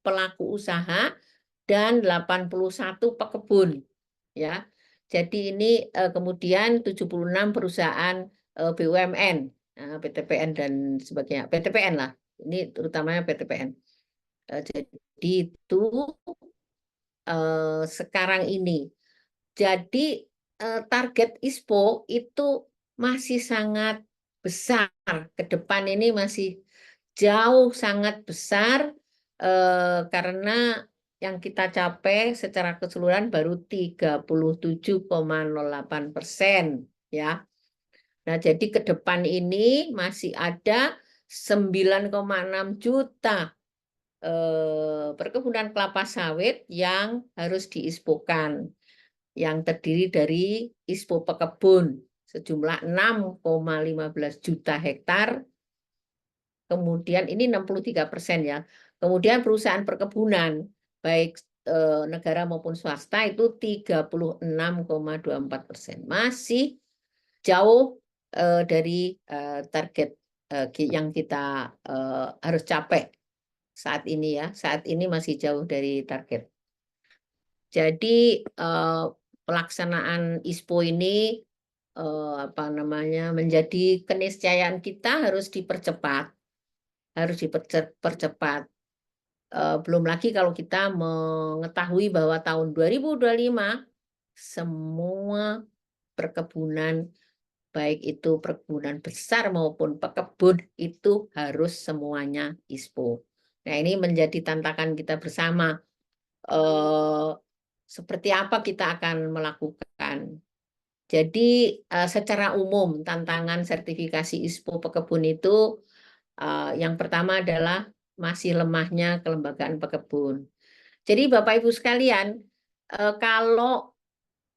S2: pelaku usaha dan 81 pekebun. Ya. Jadi ini kemudian 76 perusahaan BUMN, PTPN dan sebagainya. PTPN lah, ini terutamanya PTPN. Jadi itu sekarang ini. Jadi target ISPO itu masih sangat besar. Ke depan ini masih jauh sangat besar karena yang kita capai secara keseluruhan baru 37,08%, ya. Nah, jadi ke depan ini masih ada 9,6 juta perkebunan kelapa sawit yang harus diispokan, yang terdiri dari ISPO pekebun sejumlah 6,15 juta hektar. Kemudian ini 63% ya. Kemudian perusahaan perkebunan baik negara maupun swasta itu 36,24%. Masih jauh dari target yang kita harus capai saat ini ya. Saat ini masih jauh dari target. Jadi pelaksanaan ISPO ini menjadi keniscayaan kita harus dipercepat. Belum lagi kalau kita mengetahui bahwa tahun 2025 semua perkebunan, baik itu perkebunan besar maupun pekebun, itu harus semuanya ISPO. Nah, ini menjadi tantangan kita bersama. Seperti apa kita akan melakukan. Jadi secara umum tantangan sertifikasi ISPO pekebun itu yang pertama adalah masih lemahnya kelembagaan pekebun. Jadi Bapak Ibu sekalian, kalau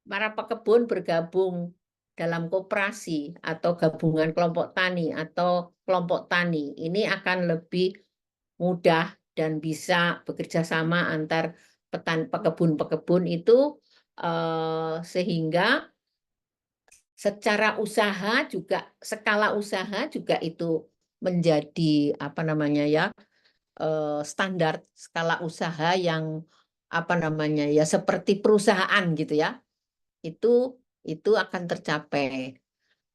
S2: para pekebun bergabung dalam koperasi atau gabungan kelompok tani atau kelompok tani, ini akan lebih mudah dan bisa bekerja sama antar pekebun-pekebun itu sehingga secara usaha juga, skala usaha juga itu menjadi apa namanya ya, standar skala usaha yang apa namanya ya, seperti perusahaan gitu ya. Itu akan tercapai.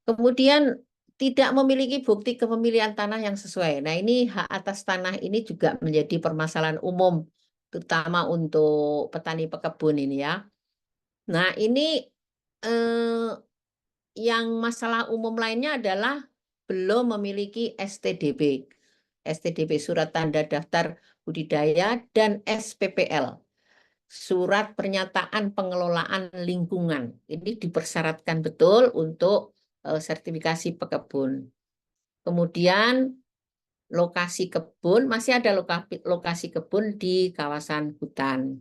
S2: Kemudian tidak memiliki bukti kepemilikan tanah yang sesuai. Nah, ini hak atas tanah ini juga menjadi permasalahan umum, terutama untuk petani pekebun ini ya. Nah, ini yang masalah umum lainnya adalah belum memiliki STDB. STDB, Surat Tanda Daftar Budidaya, dan SPPL, Surat Pernyataan Pengelolaan Lingkungan. Ini dipersyaratkan betul untuk sertifikasi pekebun. Kemudian lokasi kebun, masih ada lokasi kebun di kawasan hutan.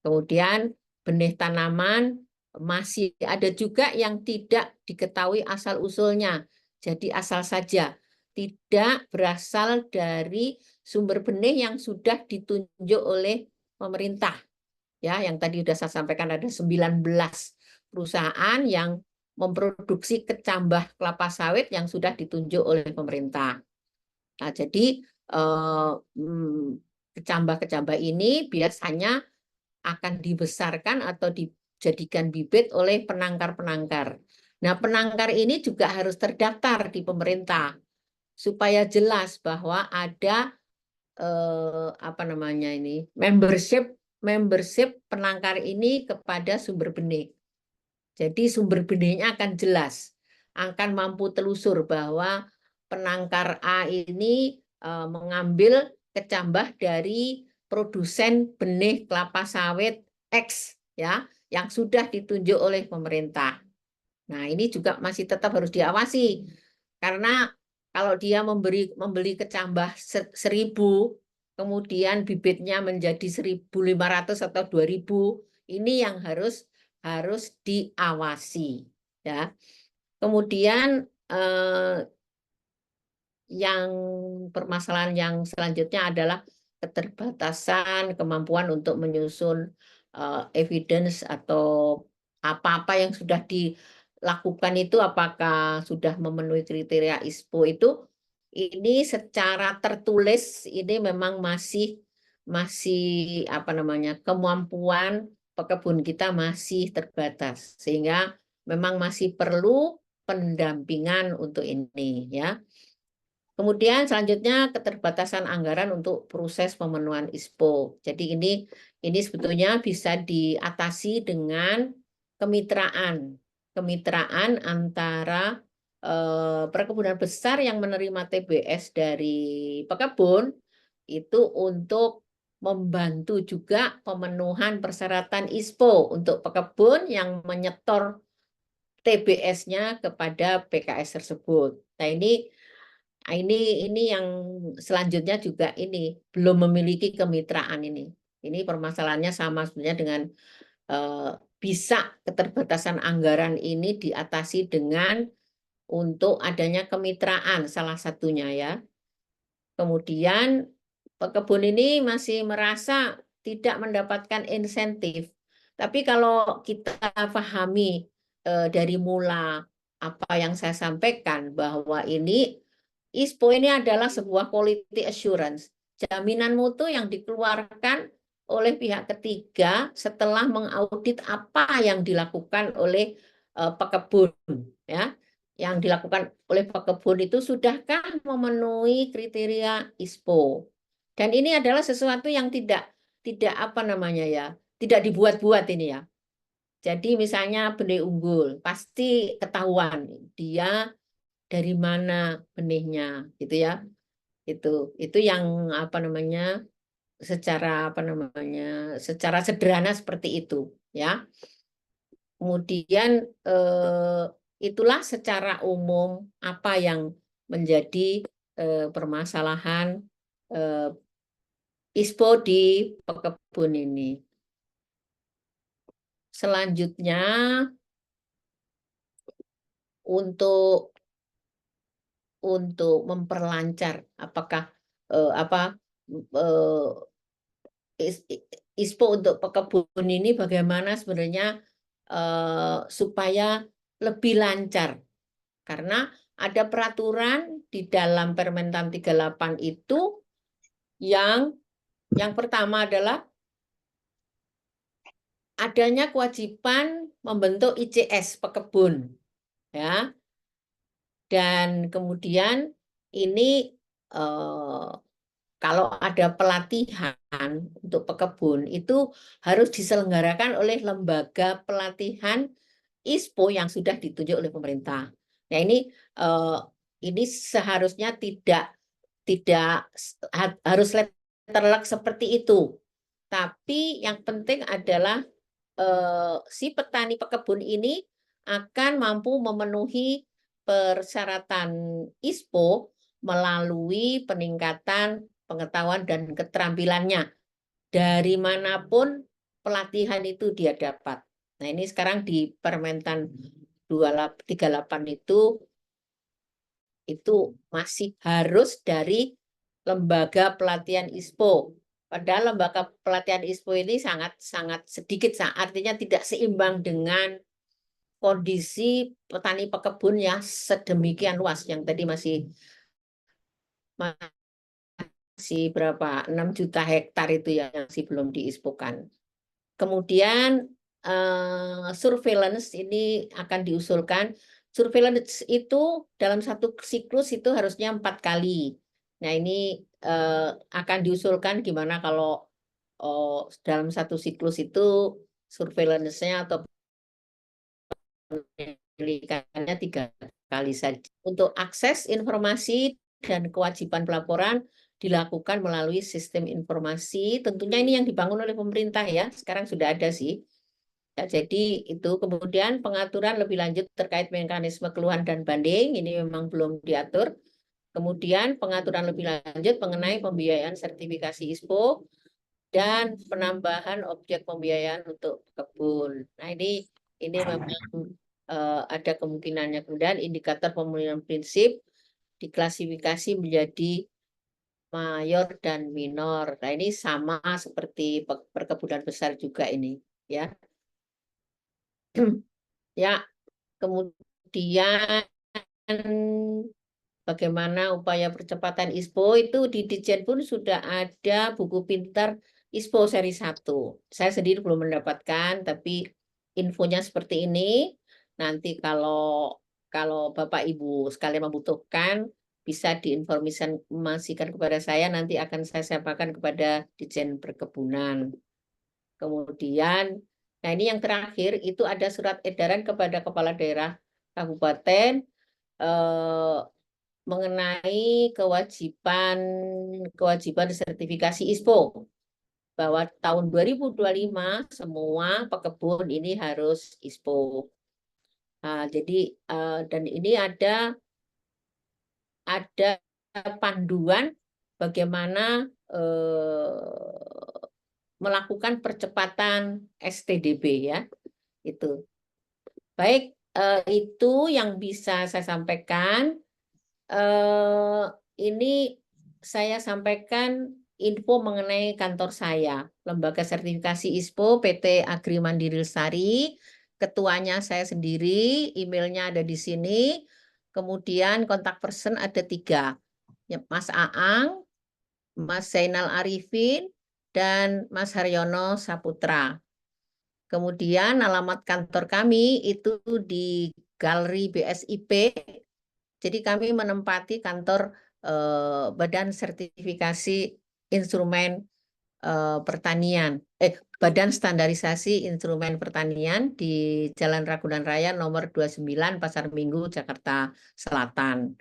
S2: Kemudian benih tanaman masih ada juga yang tidak diketahui asal-usulnya. Jadi asal saja, tidak berasal dari sumber benih yang sudah ditunjuk oleh pemerintah. Ya, yang tadi sudah saya sampaikan ada 19 perusahaan yang memproduksi kecambah kelapa sawit yang sudah ditunjuk oleh pemerintah. Nah, jadi kecambah-kecambah ini biasanya akan dibesarkan atau dijadikan bibit oleh penangkar-penangkar. Nah, penangkar ini juga harus terdaftar di pemerintah supaya jelas bahwa ada apa namanya ini, membership penangkar ini kepada sumber benih. Jadi sumber benihnya akan jelas, akan mampu telusur bahwa penangkar A ini mengambil kecambah dari produsen benih kelapa sawit X ya, yang sudah ditunjuk oleh pemerintah. Nah, ini juga masih tetap harus diawasi karena kalau dia membeli kecambah 1.000, kemudian bibitnya menjadi 1.500 atau 2.000, ini yang harus diawasi ya. Kemudian yang permasalahan yang selanjutnya adalah keterbatasan kemampuan untuk menyusun evidence atau apa-apa yang sudah dilakukan itu apakah sudah memenuhi kriteria ISPO itu. Ini secara tertulis ini memang masih apa namanya, kemampuan pekebun kita masih terbatas sehingga memang masih perlu pendampingan untuk ini ya. Kemudian selanjutnya keterbatasan anggaran untuk proses pemenuhan ISPO. Jadi ini sebetulnya bisa diatasi dengan kemitraan antara perkebunan besar yang menerima TBS dari pekebun itu untuk membantu juga pemenuhan persyaratan ISPO untuk pekebun yang menyetor TBS-nya kepada PKS tersebut. Nah, ini yang selanjutnya juga ini belum memiliki kemitraan ini. Ini permasalahannya sama sebenarnya dengan bisa keterbatasan anggaran ini diatasi dengan untuk adanya kemitraan salah satunya ya. Kemudian pekebun ini masih merasa tidak mendapatkan insentif. Tapi kalau kita pahami dari mula apa yang saya sampaikan bahwa ini ISPO ini adalah sebuah quality assurance, jaminan mutu yang dikeluarkan oleh pihak ketiga setelah mengaudit apa yang dilakukan oleh pekebun ya. Yang dilakukan oleh pekebun itu sudahkah memenuhi kriteria ISPO. Dan ini adalah sesuatu yang tidak apa namanya ya, tidak dibuat-buat ini ya. Jadi misalnya benih unggul pasti ketahuan dia dari mana benihnya gitu ya. Itu yang apa namanya secara secara sederhana seperti itu ya. Kemudian itulah secara umum apa yang menjadi permasalahan ISPO di pekebun ini. Selanjutnya untuk memperlancar apakah ISPO untuk pekebun ini bagaimana sebenarnya supaya lebih lancar. Karena ada peraturan di dalam Permentan 38 itu yang pertama adalah adanya kewajiban membentuk ICS pekebun, ya. Dan kemudian ini kalau ada pelatihan untuk pekebun itu harus diselenggarakan oleh lembaga pelatihan ISPO yang sudah ditunjuk oleh pemerintah. Nah, ini seharusnya tidak harus letterlock seperti itu. Tapi yang penting adalah si petani pekebun ini akan mampu memenuhi persyaratan ISPO melalui peningkatan pengetahuan dan keterampilannya. Dari manapun pelatihan itu dia dapat. Nah, ini sekarang di Permentan 38 itu masih harus dari lembaga pelatihan ISPO. Padahal lembaga pelatihan ISPO ini sangat sedikit, artinya tidak seimbang dengan kondisi petani pekebun yang sedemikian luas, yang tadi masih berapa 6 juta hektar itu yang masih belum diispokan. Kemudian surveillance ini akan diusulkan. Surveillance itu dalam satu siklus itu harusnya 4 kali. Nah, ini akan diusulkan gimana kalau dalam satu siklus itu surveillance-nya atau penyelidikannya 3 kali saja. Untuk akses informasi dan kewajiban pelaporan dilakukan melalui sistem informasi. Tentunya ini yang dibangun oleh pemerintah ya. Sekarang sudah ada sih. Ya, jadi itu kemudian pengaturan lebih lanjut terkait mekanisme keluhan dan banding. Ini memang belum diatur. Kemudian pengaturan lebih lanjut mengenai pembiayaan sertifikasi ISPO dan penambahan objek pembiayaan untuk kebun. Nah, ini memang ada kemungkinannya. Kemudian indikator pemenuhan prinsip diklasifikasi menjadi mayor dan minor. Nah, ini sama seperti perkebunan besar juga ini, ya. Ya, kemudian bagaimana upaya percepatan ISPO itu di Ditjen pun sudah ada buku pintar ISPO seri 1. Saya sendiri belum mendapatkan, tapi infonya seperti ini. Nanti kalau Bapak Ibu sekalian membutuhkan, bisa diinformasikan kepada saya, nanti akan saya sampaikan kepada Ditjen Perkebunan. Kemudian, nah ini yang terakhir, itu ada surat edaran kepada Kepala Daerah Kabupaten mengenai kewajiban sertifikasi ISPO. Bahwa tahun 2025 semua pekebun ini harus ISPO. Nah, jadi, dan ini ada panduan bagaimana melakukan percepatan STDB ya. Itu. Baik, itu yang bisa saya sampaikan. Ini saya sampaikan info mengenai kantor saya, Lembaga Sertifikasi ISPO PT Agri Mandiri Lestari. Ketuanya saya sendiri, emailnya ada di sini. Kemudian kontak person ada 3, ya, Mas Aang, Mas Zainal Arifin, dan Mas Haryono Saputra. Kemudian alamat kantor kami itu di Galeri BSIP. Jadi kami menempati kantor Badan Sertifikasi Instrumen Pertanian, Badan Standarisasi Instrumen Pertanian di Jalan Ragunan Raya nomor 29 Pasar Minggu, Jakarta Selatan.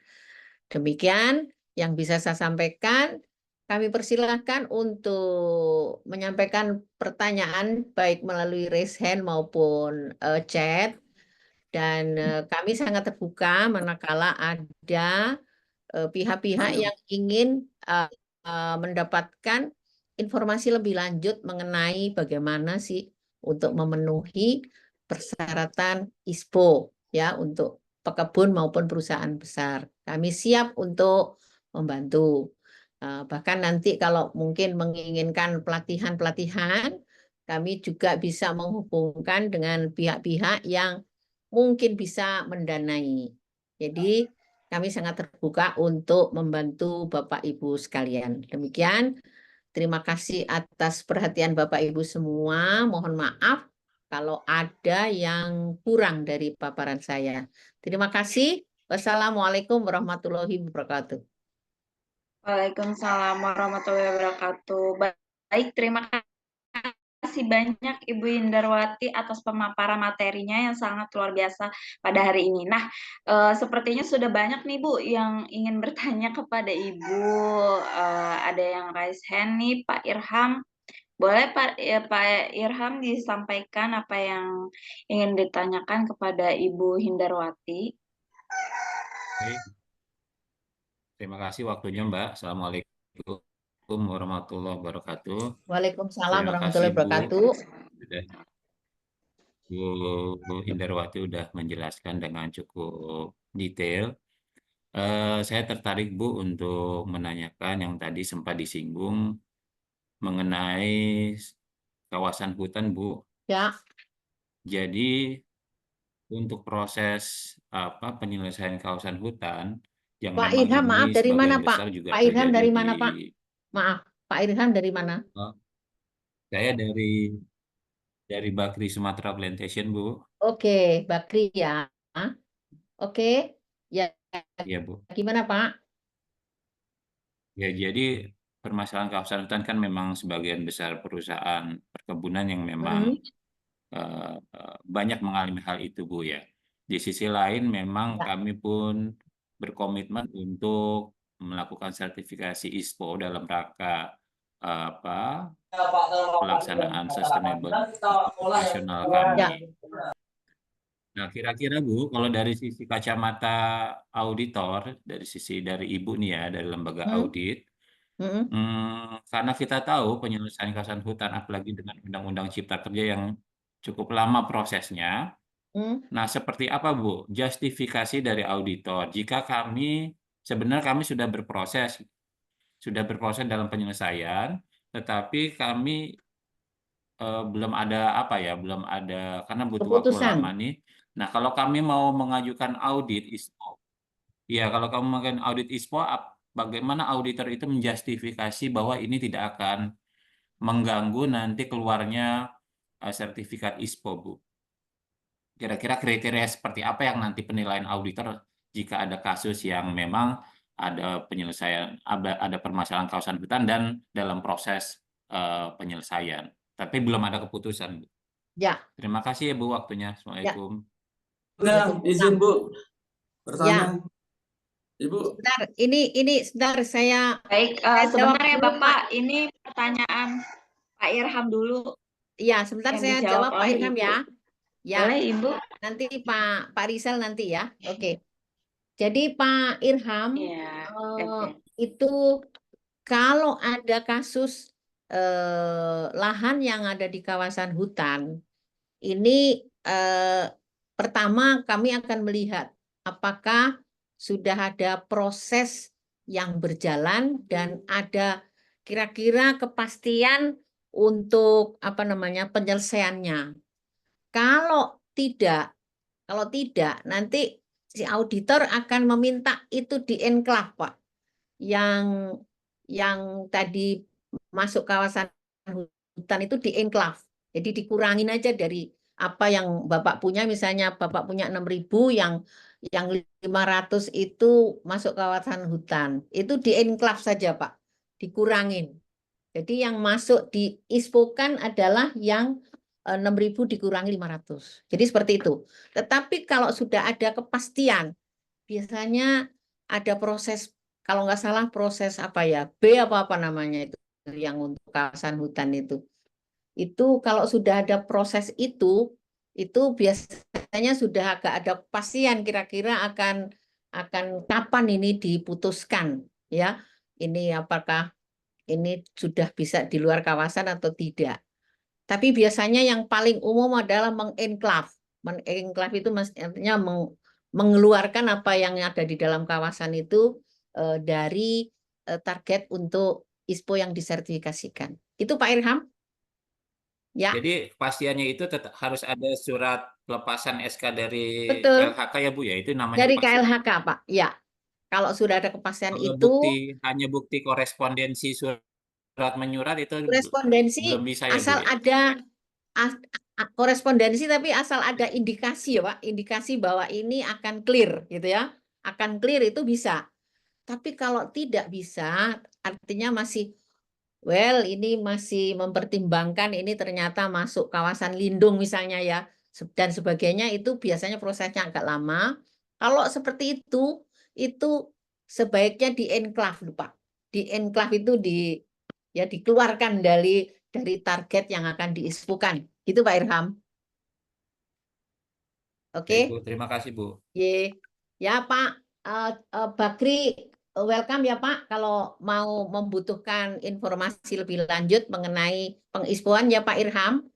S2: Demikian yang bisa saya sampaikan. Kami persilahkan untuk menyampaikan pertanyaan baik melalui raise hand maupun chat. Dan kami sangat terbuka manakala ada pihak-pihak yang ingin mendapatkan informasi lebih lanjut mengenai bagaimana sih untuk memenuhi persyaratan ISPO ya untuk pekebun maupun perusahaan besar. Kami siap untuk membantu. Bahkan nanti kalau mungkin menginginkan pelatihan-pelatihan, kami juga bisa menghubungkan dengan pihak-pihak yang mungkin bisa mendanai. Jadi kami sangat terbuka untuk membantu Bapak Ibu sekalian. Demikian, terima kasih atas perhatian Bapak Ibu semua. Mohon maaf kalau ada yang kurang dari paparan saya. Terima kasih. Wassalamualaikum warahmatullahi wabarakatuh.
S1: Waalaikumsalam warahmatullahi wabarakatuh. Baik, terima kasih banyak Ibu Hindarwati atas pemaparan materinya yang sangat luar biasa pada hari ini. Nah, sepertinya sudah banyak nih Bu yang ingin bertanya kepada Ibu. Ada yang raise hand nih, Pak Irham. Boleh Pak Irham disampaikan apa yang ingin ditanyakan kepada Ibu Hindarwati?
S4: Baik. Terima kasih waktunya Mbak. Assalamualaikum warahmatullahi wabarakatuh.
S2: Waalaikumsalam
S4: Terima
S2: warahmatullahi
S4: kasih Bu.
S2: wabarakatuh.
S4: Bu Hindarwati sudah menjelaskan dengan cukup detail. Saya tertarik Bu untuk menanyakan yang tadi sempat disinggung mengenai kawasan hutan Bu.
S2: Ya,
S4: Jadi untuk proses penyelesaian kawasan hutan yang
S2: Pak
S4: memang
S2: Irham,
S4: ini
S2: maaf dari mana
S4: sebagian
S2: Pak?
S4: besar juga
S2: Pak Irham
S4: terjadi
S2: dari
S4: di
S2: mana Pak? Maaf, Pak Irham dari mana?
S4: saya dari Bakri Sumatera Plantation Bu.
S2: Oke, Bakri ya. Oke, ya
S4: Ya Bu.
S2: gimana Pak?
S4: Ya jadi permasalahan kawasan hutan kan memang sebagian besar perusahaan perkebunan yang memang banyak mengalami hal itu Bu ya. Di sisi lain memang
S2: Ya.
S4: kami pun berkomitmen untuk melakukan sertifikasi ISPO dalam rangka pelaksanaan sustainable nasional kami. Nah, kira-kira Bu, kalau dari sisi kacamata auditor, dari Ibu nih ya, dari lembaga audit, karena kita tahu penyelesaian kawasan hutan, apalagi dengan Undang-Undang Cipta Kerja yang cukup lama prosesnya. Nah, seperti apa Bu justifikasi dari auditor jika sebenarnya kami sudah berproses dalam penyelesaian, tetapi kami belum ada karena butuh waktu
S2: Keputusan.
S4: lama nih. Nah, kalau kami mau mengajukan audit ISPO, ya kalau kamu mengajukan audit ISPO, bagaimana auditor itu menjustifikasi bahwa ini tidak akan mengganggu nanti keluarnya sertifikat ISPO, Bu? Kira-kira kriteria seperti apa yang nanti penilaian auditor jika ada kasus yang memang ada ada permasalahan kawasan hutan dan dalam proses penyelesaian, tapi belum ada keputusan, Bu.
S2: Ya.
S4: Terima kasih ya Bu waktunya. Assalamualaikum.
S3: Udah, izin Bu bertanya.
S2: Ya.
S3: Ibu.
S2: Sebentar, ini sebentar saya.
S1: Baik, sebentar ya Bapak. Ini pertanyaan Pak Irham dulu.
S2: Iya, sebentar saya jawab Pak Irham
S1: Ibu.
S2: ya. Ya.
S1: Boleh Ibu.
S2: Nanti Pak Rizal nanti ya. Oke. Jadi Pak Irham itu kalau ada kasus lahan yang ada di kawasan hutan, ini pertama kami akan melihat apakah sudah ada proses yang berjalan dan ada kira-kira kepastian untuk penyelesaiannya. Kalau tidak nanti si auditor akan meminta itu di enklave, Pak. Yang tadi masuk kawasan hutan itu di enklave. Jadi dikurangin aja dari apa yang Bapak punya, misalnya Bapak punya 6.000, yang 500 itu masuk kawasan hutan. Itu di enklave saja, Pak. Dikurangin. Jadi yang masuk di ISPO-kan adalah yang 6.000 dikurangi 500. Jadi seperti itu. Tetapi kalau sudah ada kepastian, biasanya ada proses, kalau nggak salah proses B apa namanya itu, yang untuk kawasan hutan itu. Itu kalau sudah ada proses itu biasanya sudah agak ada kepastian kira-kira akan kapan ini diputuskan ya. Ini apakah ini sudah bisa di luar kawasan atau tidak. Tapi biasanya yang paling umum adalah mengenklave. Mengenklave itu artinya mengeluarkan apa yang ada di dalam kawasan itu dari target untuk ISPO yang disertifikasikan. Itu Pak Irham? Ya.
S4: Jadi kepastiannya itu tetap harus ada surat pelepasan SK dari
S2: Betul.
S4: KLHK ya Bu ya, itu namanya
S2: Dari
S4: kepastian.
S2: KLHK, Pak. Ya, kalau sudah ada kepastian
S4: Kalau
S2: itu,
S4: hanya bukti korespondensi surat menyurat itu
S2: korespondensi
S4: belum bisa ya Bu
S2: asal
S4: ya.
S2: ada korespondensi, tapi asal ada indikasi ya Pak, indikasi bahwa ini akan clear gitu ya, akan clear itu bisa. Tapi kalau tidak bisa, artinya masih, well, ini masih mempertimbangkan ini ternyata masuk kawasan lindung misalnya ya, dan sebagainya, itu biasanya prosesnya agak lama. Kalau seperti itu sebaiknya di enclave lho, Pak. Di enclave itu dikeluarkan dari target yang akan diispukan. Gitu Pak Irham.
S4: Baik Bu,
S2: Oke.
S4: terima kasih Bu.
S2: Ya Pak Bakri, welcome ya Pak kalau mau membutuhkan informasi lebih lanjut mengenai pengispuan ya Pak Irham.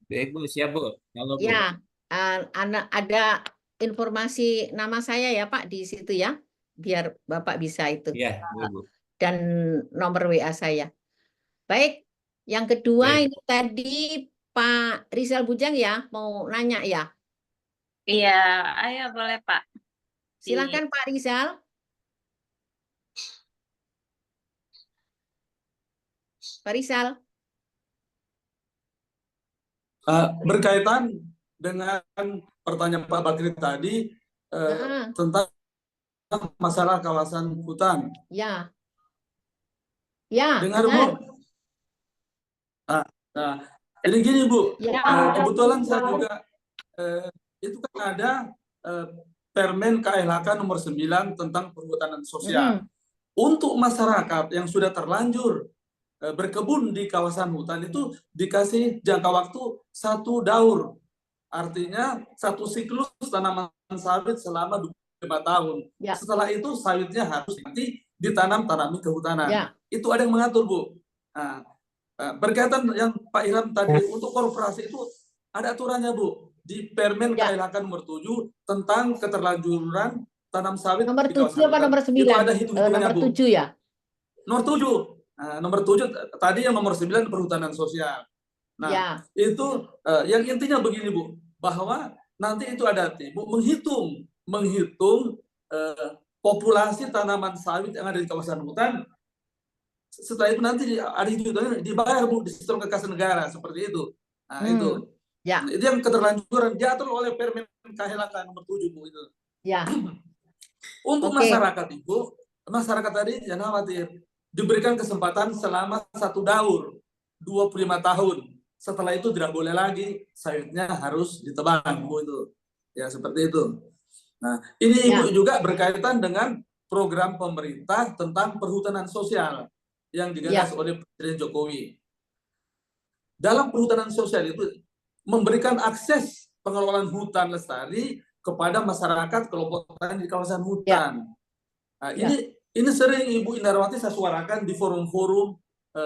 S4: Baik Bu, siap Bu. Kalau Bu.
S2: Ya, ada informasi nama saya ya Pak di situ ya, biar Bapak bisa itu.
S4: Iya, boleh Bu.
S2: Dan nomor WA saya. Baik, yang kedua
S4: Baik.
S2: ini tadi Pak Rizal Bujang ya, mau nanya ya.
S1: Iya, ayo boleh Pak.
S2: Silakan Pak Rizal. Pak Rizal.
S3: Berkaitan dengan pertanyaan Pak Bakri tadi tentang masalah kawasan hutan.
S2: Ya. Ya,
S3: Dengar Bu. Nah, jadi gini Bu,
S2: ya.
S3: kebetulan saya juga itu kan ada Permen KLHK nomor 9 tentang perhutanan sosial. Untuk masyarakat yang sudah terlanjur berkebun di kawasan hutan itu dikasih jangka waktu 1 daur. Artinya 1 siklus tanaman sawit selama 25 tahun.
S2: Ya.
S3: Setelah itu sawitnya harus nanti ditanami kehutanan.
S2: Ya.
S3: Itu ada yang mengatur Bu. Nah, berkaitan yang Pak Ilham tadi untuk korporasi itu ada aturannya Bu di Permen KLHK nomor 7 tentang keterlanjuran tanam sawit
S2: nomor
S3: di kawasan
S2: 7 apa
S3: hutan.
S2: nomor 9?
S3: Itu ada hitung-hitungannya
S2: nomor
S3: Bu.
S2: 7 ya?
S3: Nomor 7. Nomor 7 tadi yang nomor 9 perhutanan sosial. Nah,
S2: ya.
S3: itu yang intinya begini Bu, bahwa nanti itu ada tim Bu menghitung populasi tanaman sawit yang ada di kawasan hutan. Setelah itu nanti ada hitungannya dibayar Bu, disetorkan ke kas negara seperti itu. Nah, itu.
S2: Ya.
S3: Nah, itu yang keterlanjuran diatur oleh Permen KLHK nomor 7 Bu itu.
S2: Ya.
S3: Untuk masyarakat Ibu, masyarakat tadi jangan khawatir, diberikan kesempatan selama 1 daur 25 tahun. Setelah itu tidak boleh lagi, sawitnya harus ditebang Bu itu. Ya seperti itu. Nah, ini Ibu juga berkaitan dengan program pemerintah tentang perhutanan sosial yang digagas oleh Presiden Jokowi. Dalam perhutanan sosial itu memberikan akses pengelolaan hutan lestari kepada masyarakat kelompok tani di kawasan hutan. Nah, ini sering Ibu Indrawati saya suarakan di forum-forum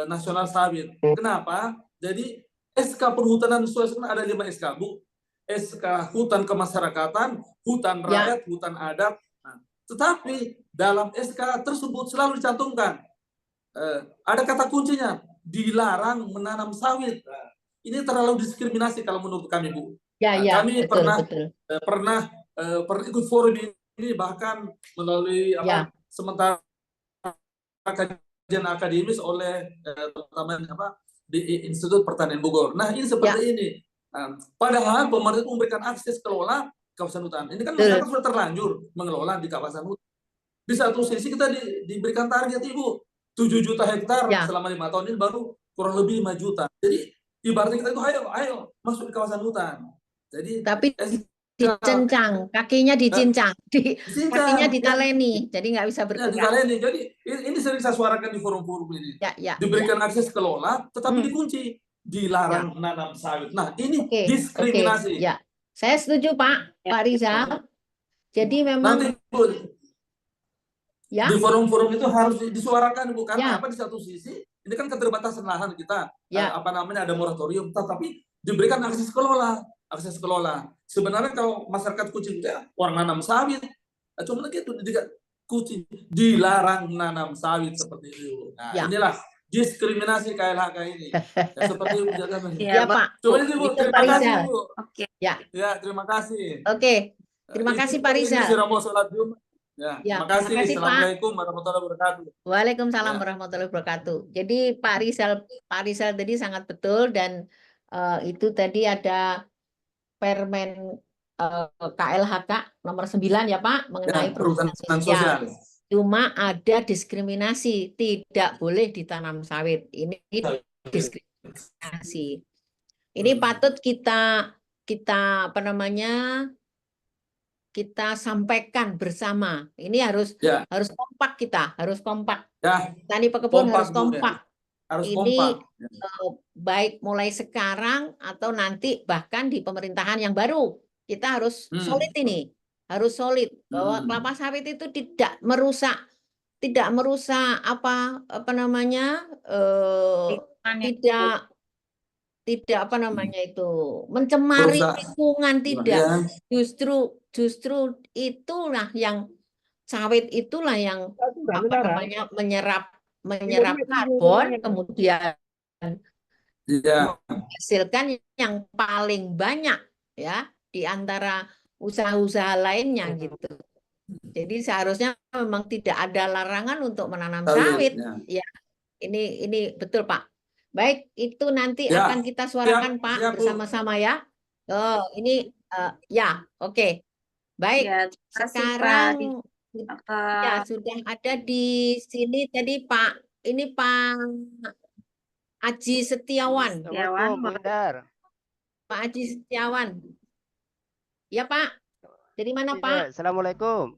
S3: nasional sawit. Kenapa? Jadi SK perhutanan sosial ada 5 SK Bu. SK hutan kemasyarakatan, hutan rakyat, hutan adat. Nah, tetapi dalam SK tersebut selalu dicantumkan ada kata kuncinya, dilarang menanam sawit. Nah, ini terlalu diskriminasi kalau menurut kami Bu. Kami betul. pernah ikut forum ini bahkan melalui sementara kajian akademis oleh di Institut Pertanian Bogor. Nah ini seperti ini. Padahal pemerintah memberikan akses kelola kawasan hutan. Ini kan masyarakat sudah terlanjur mengelola di kawasan hutan. Di satu sisi kita diberikan target Ibu 7 juta hektar selama 5 tahun ini baru kurang lebih 5 juta. Jadi ibaratnya kita itu ayo masuk di kawasan hutan. Jadi
S2: tapi dicincang, kakinya dicincang, kakinya ditaleni, jadi nggak bisa bergerak.
S3: Ditaleni. Jadi ini sering saya suarakan di forum-forum ini. Diberikan akses kelola, tetapi dikunci, dilarang menanam sawit. Nah ini diskriminasi.
S2: Saya setuju Pak Rizal. Jadi memang
S3: nanti di forum-forum itu harus disuarakan Bu, karena apa di satu sisi ini kan keterbatasan lahan kita, ada moratorium, tetapi diberikan akses kelola. Sebenarnya kalau masyarakat Kucing orang nanam sawit, cuma gitu kucing dilarang menanam sawit seperti itu. Nah, inilah diskriminasi KLHK ini. Ya, seperti Ibu jelaskan.
S2: Ya, Pak.
S3: Coba itu Ibu,
S2: Itu
S3: terima
S2: Pak
S3: kasih
S2: Rizal.
S3: Ibu.
S1: Oke.
S2: Ya,
S3: Ya, terima kasih.
S2: oke. Terima kasih Pak
S3: Ini
S2: Rizal.
S3: sudah mau sholat Jumat. Ya,
S2: Ya,
S3: terima kasih.
S2: terima kasih, Pak.
S3: Assalamualaikum warahmatullahi wabarakatuh.
S2: Waalaikumsalam
S3: Ya.
S2: warahmatullahi wabarakatuh. Jadi Pak Rizal tadi sangat betul, dan itu tadi ada Permen KLHK nomor 9 ya Pak, mengenai
S3: Ya, perhutanan
S2: perhutanan
S3: sosial.
S2: sosial. Cuma ada diskriminasi, tidak boleh ditanam sawit. Ini diskriminasi. Ini patut kita apa namanya, kita sampaikan bersama. Ini harus
S3: Ya.
S2: kompak, kita harus kompak.
S3: Ya,
S2: Tani pekebun
S3: kompak,
S2: harus
S3: Bu, ya.
S2: kompak.
S3: Harus
S2: Ini
S3: kompak.
S2: baik mulai sekarang atau nanti bahkan di pemerintahan yang baru, kita harus solid ini, harus solid bahwa kelapa sawit itu tidak merusak apa namanya, tidak apa namanya itu, mencemari
S3: Merusak.
S2: lingkungan, tidak.
S3: Ya.
S2: Justru itulah yang sawit itulah yang apa namanya menyerap karbon, kemudian
S3: Ya.
S2: menghasilkan yang paling banyak ya di antara usaha-usaha lainnya gitu. Jadi seharusnya memang tidak ada larangan untuk menanam sawit. Ya, ini betul Pak. Baik, itu nanti
S3: Ya.
S2: akan kita suarakan Pak
S3: Siap, Bu.
S2: bersama-sama ya. Oh, ini ya, oke. Baik.
S1: Ya, terima kasih,
S2: Sekarang
S1: Pak.
S2: ya sudah ada di sini tadi Pak. Ini Pak Aji Setiawan.
S1: Setiawan,
S2: Pak Aji Setiawan. Ya Pak. Dari mana Pak?
S5: Assalamualaikum.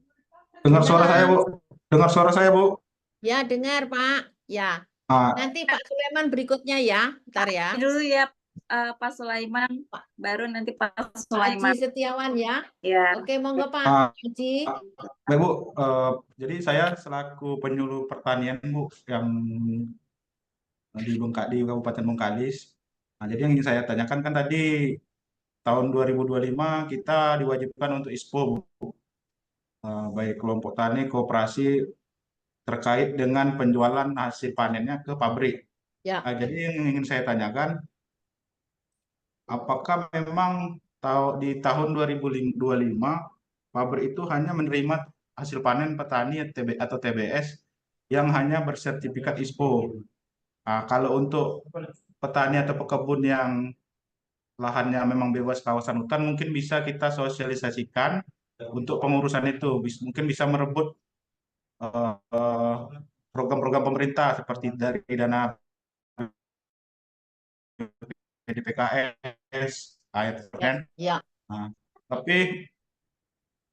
S6: Dengar suara saya, Bu? Dengar suara saya, Bu?
S2: Ya, dengar Pak. Ya. Nanti Pak Sulaiman berikutnya ya. Bentar ya.
S1: Dulu ya Pak Sulaiman, baru nanti Pak Sulaiman.
S2: Aji Setiawan ya.
S1: Ya.
S2: Oke, monggo Pak Aji.
S6: Baik, Bu. Jadi saya selaku penyuluh pertanian, Bu, yang di Kabupaten Bengkalis. Nah, jadi yang ingin saya tanyakan kan tadi tahun 2025 kita diwajibkan untuk ISPO, Bu. Baik kelompok tani, koperasi terkait dengan penjualan hasil panennya ke pabrik.
S2: Ya.
S6: Nah, jadi yang ingin saya tanyakan, apakah memang di tahun 2025 pabrik itu hanya menerima hasil panen petani atau TBS yang hanya bersertifikat ISPO? Nah, kalau untuk petani atau pekebun yang lahannya memang bebas kawasan hutan, mungkin bisa kita sosialisasikan untuk pengurusan itu. Mungkin bisa merebut program-program pemerintah seperti dari dana PDPKS, AFN.
S2: Ya.
S6: Nah, tapi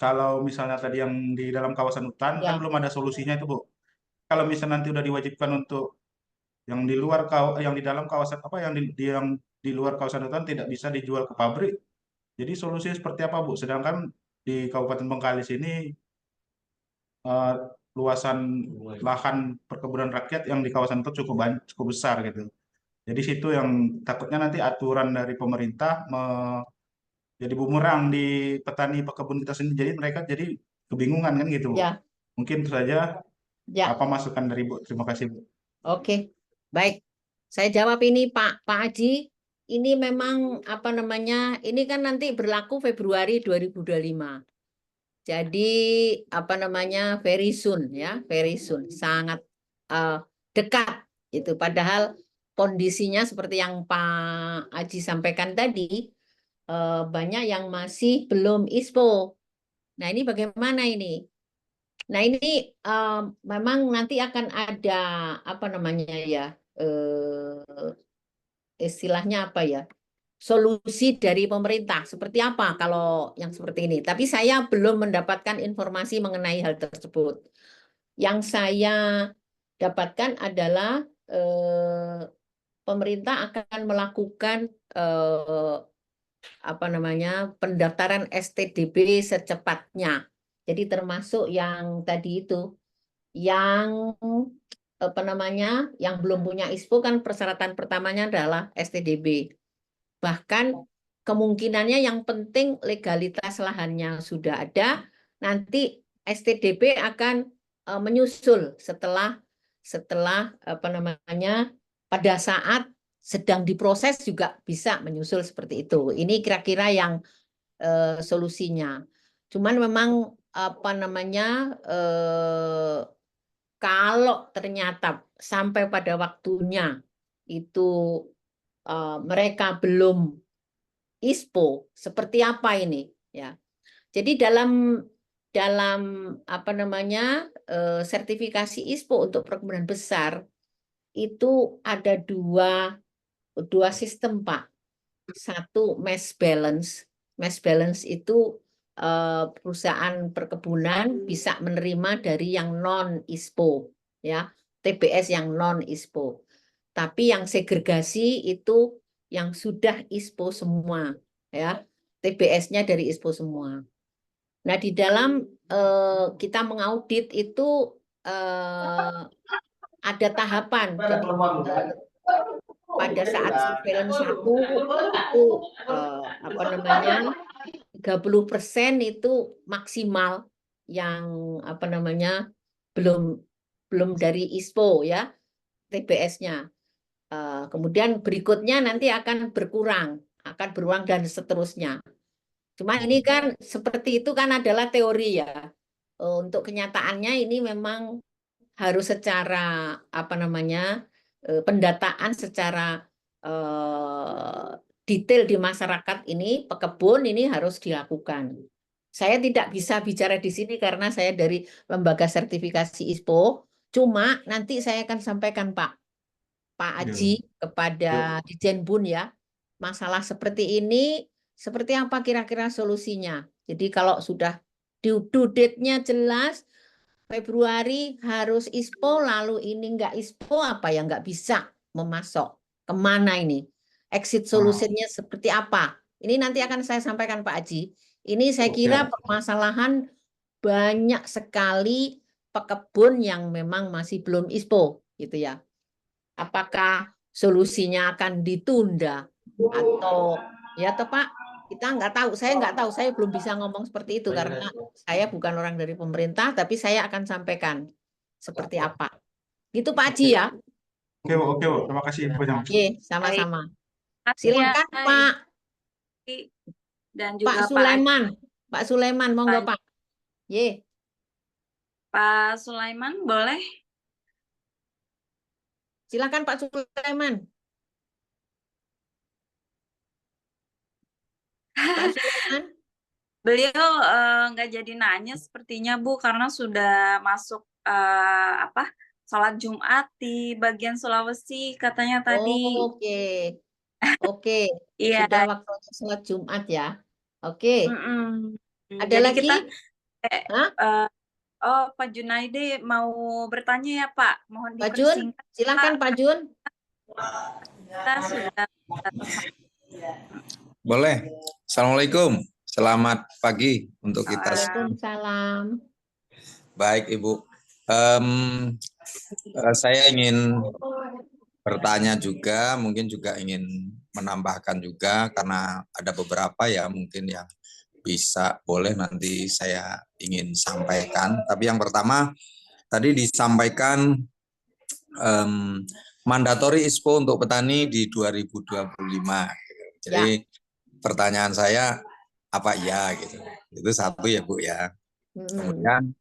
S6: kalau misalnya tadi yang di dalam kawasan hutan kan belum ada solusinya itu, Bu. Kalau misalnya nanti udah diwajibkan untuk yang di luar yang di dalam kawasan yang di luar kawasan hutan tidak bisa dijual ke pabrik. Jadi solusinya seperti apa, Bu? Sedangkan di Kabupaten Bengkalis ini luasan lahan perkebunan rakyat yang di kawasan itu cukup besar gitu. Jadi situ yang takutnya nanti aturan dari pemerintah jadi bumerang di petani pekebun kita sendiri. Jadi mereka jadi kebingungan kan gitu, Bu.
S2: Ya.
S6: Mungkin itu saja apa masukan dari Bu. Terima kasih, Bu.
S2: Oke, baik. Saya jawab ini Pak Aji. Ini memang apa namanya? Ini kan nanti berlaku Februari 2025. Jadi apa namanya? Very soon ya, very soon. Sangat dekat itu. Padahal kondisinya seperti yang Pak Aji sampaikan tadi, banyak yang masih belum ISPO. Nah, ini bagaimana ini? Nah, ini memang nanti akan ada apa namanya ya, istilahnya apa ya, solusi dari pemerintah seperti apa kalau yang seperti ini. Tapi saya belum mendapatkan informasi mengenai hal tersebut. Yang saya dapatkan adalah pemerintah akan melakukan apa namanya, pendaftaran STDB secepatnya. Jadi termasuk yang tadi itu, yang apa namanya, yang belum punya ISPO kan persyaratan pertamanya adalah STDB. Bahkan kemungkinannya yang penting legalitas lahannya sudah ada, nanti STDB akan menyusul setelah setelah pada saat sedang diproses juga bisa menyusul seperti itu. Ini kira-kira yang solusinya. Cuman memang kalau ternyata sampai pada waktunya itu mereka belum ISPO, seperti apa ini ya. Jadi dalam sertifikasi ISPO untuk perkebunan besar itu ada dua sistem, Pak. Satu mass balance. Mass balance itu perusahaan perkebunan bisa menerima dari yang non ISPO, ya, TBS yang non ISPO. Tapi yang segregasi itu yang sudah ISPO semua, ya, TBS-nya dari ISPO semua. Nah, di dalam kita mengaudit itu ada tahapan. Jadi pada saat surveillance 1 itu 30% itu maksimal yang belum dari ISPO, ya, TBS-nya. Kemudian berikutnya nanti akan beruang dan seterusnya. Cuma ini kan seperti itu kan adalah teori, ya. Untuk kenyataannya ini memang harus secara pendataan secara detail di masyarakat ini, pekebun ini harus dilakukan. Saya tidak bisa bicara di sini karena saya dari lembaga sertifikasi ISPO. Cuma nanti saya akan sampaikan Pak Aji kepada Dirjen Bun, ya, masalah seperti ini, seperti apa kira-kira solusinya. Jadi kalau sudah due date-nya jelas, Februari harus ISPO, lalu ini nggak ISPO, apa ya, nggak bisa memasok. Kemana ini? Exit solutionnya seperti apa? Ini nanti akan saya sampaikan Pak Aji. Ini saya kira permasalahan banyak sekali pekebun yang memang masih belum ISPO, gitu ya. Apakah solusinya akan ditunda atau ya toh Pak, kita nggak tahu. Saya nggak tahu, saya belum bisa ngomong seperti itu karena saya bukan orang dari pemerintah, tapi saya akan sampaikan seperti apa. Gitu Pak Haji, ya.
S6: Oke, terima kasih infonya.
S2: Oke, sama-sama.
S1: Terima kasih ya,
S2: Silakan Pak
S1: dan juga
S2: Pak Sulaiman, monggo Pak.
S1: Pak Sulaiman, boleh?
S2: Silakan Pak Sulaiman. Pak Sulaiman.
S1: Beliau nggak jadi nanya sepertinya Bu, karena sudah masuk sholat Jumat di bagian Sulawesi katanya tadi.
S2: Oke.
S1: Iya.
S2: Sudah waktunya sholat Jumat, ya. Oke. Ada
S1: jadi
S2: lagi?
S1: Pak Junaidi mau bertanya ya Pak, mohon
S2: Pak Jun, silakan Pak Jun.
S1: Kita sudah.
S5: Boleh. Assalamualaikum. Selamat pagi untuk kita.
S2: Waalaikumsalam.
S5: Baik Ibu. Saya ingin bertanya juga, mungkin juga ingin menambahkan juga karena ada beberapa ya mungkin yang bisa boleh nanti saya ingin sampaikan. Tapi yang pertama tadi disampaikan mandatory ISPO untuk petani di 2025. Jadi pertanyaan saya apa iya gitu. Itu satu ya Bu ya. Kemudian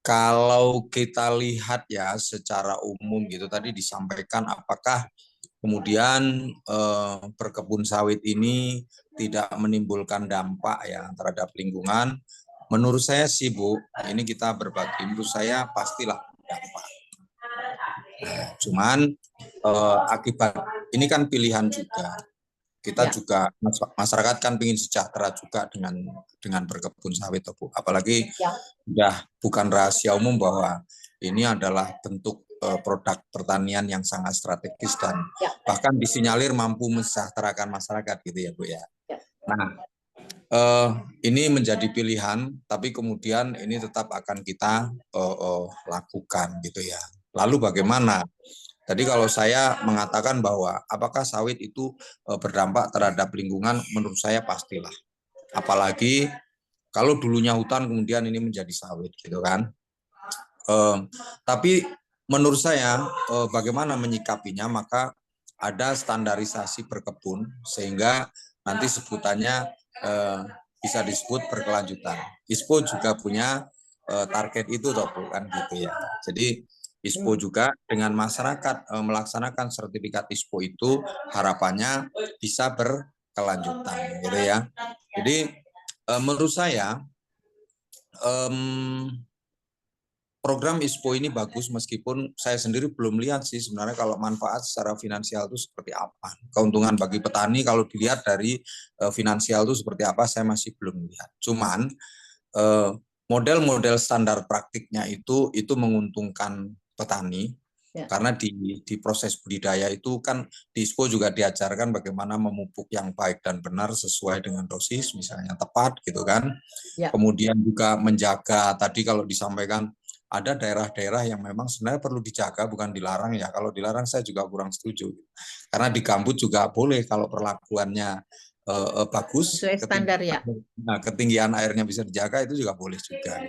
S5: kalau kita lihat ya secara umum gitu tadi disampaikan apakah kemudian berkebun sawit ini tidak menimbulkan dampak ya terhadap lingkungan. Menurut saya sih Bu, ini kita berbagi, menurut saya pastilah dampak. Cuman akibat ini kan pilihan juga. Kita juga masyarakat kan ingin sejahtera juga dengan berkebun sawit, Bu. Apalagi sudah bukan rahasia umum bahwa ini adalah bentuk produk pertanian yang sangat strategis dan bahkan disinyalir mampu mensejahterakan masyarakat gitu ya Bu ya. Nah, ini menjadi pilihan, tapi kemudian ini tetap akan kita lakukan gitu ya. Lalu bagaimana? Tadi kalau saya mengatakan bahwa apakah sawit itu berdampak terhadap lingkungan, menurut saya pastilah. Apalagi kalau dulunya hutan kemudian ini menjadi sawit gitu kan. Tapi menurut saya bagaimana menyikapinya, maka ada standarisasi berkebun sehingga nanti sebutannya bisa disebut berkelanjutan. ISPO juga punya target itu toh, bukan gitu ya. Jadi ISPO juga dengan masyarakat melaksanakan sertifikat ISPO itu harapannya bisa berkelanjutan gitu ya. Jadi menurut saya program ISPO ini bagus, meskipun saya sendiri belum lihat sih sebenarnya kalau manfaat secara finansial itu seperti apa. Keuntungan bagi petani kalau dilihat dari finansial itu seperti apa, saya masih belum lihat. Cuman model-model standar praktiknya itu menguntungkan petani. Karena di proses budidaya itu kan di ISPO juga diajarkan bagaimana memupuk yang baik dan benar sesuai dengan dosis, misalnya tepat gitu kan. Kemudian juga menjaga, tadi kalau disampaikan ada daerah-daerah yang memang sebenarnya perlu dijaga, bukan dilarang ya. Kalau dilarang saya juga kurang setuju. Karena di gambut juga boleh kalau perlakuannya bagus,
S2: sesuai standar ya.
S5: Ketinggian airnya bisa dijaga, itu juga boleh juga.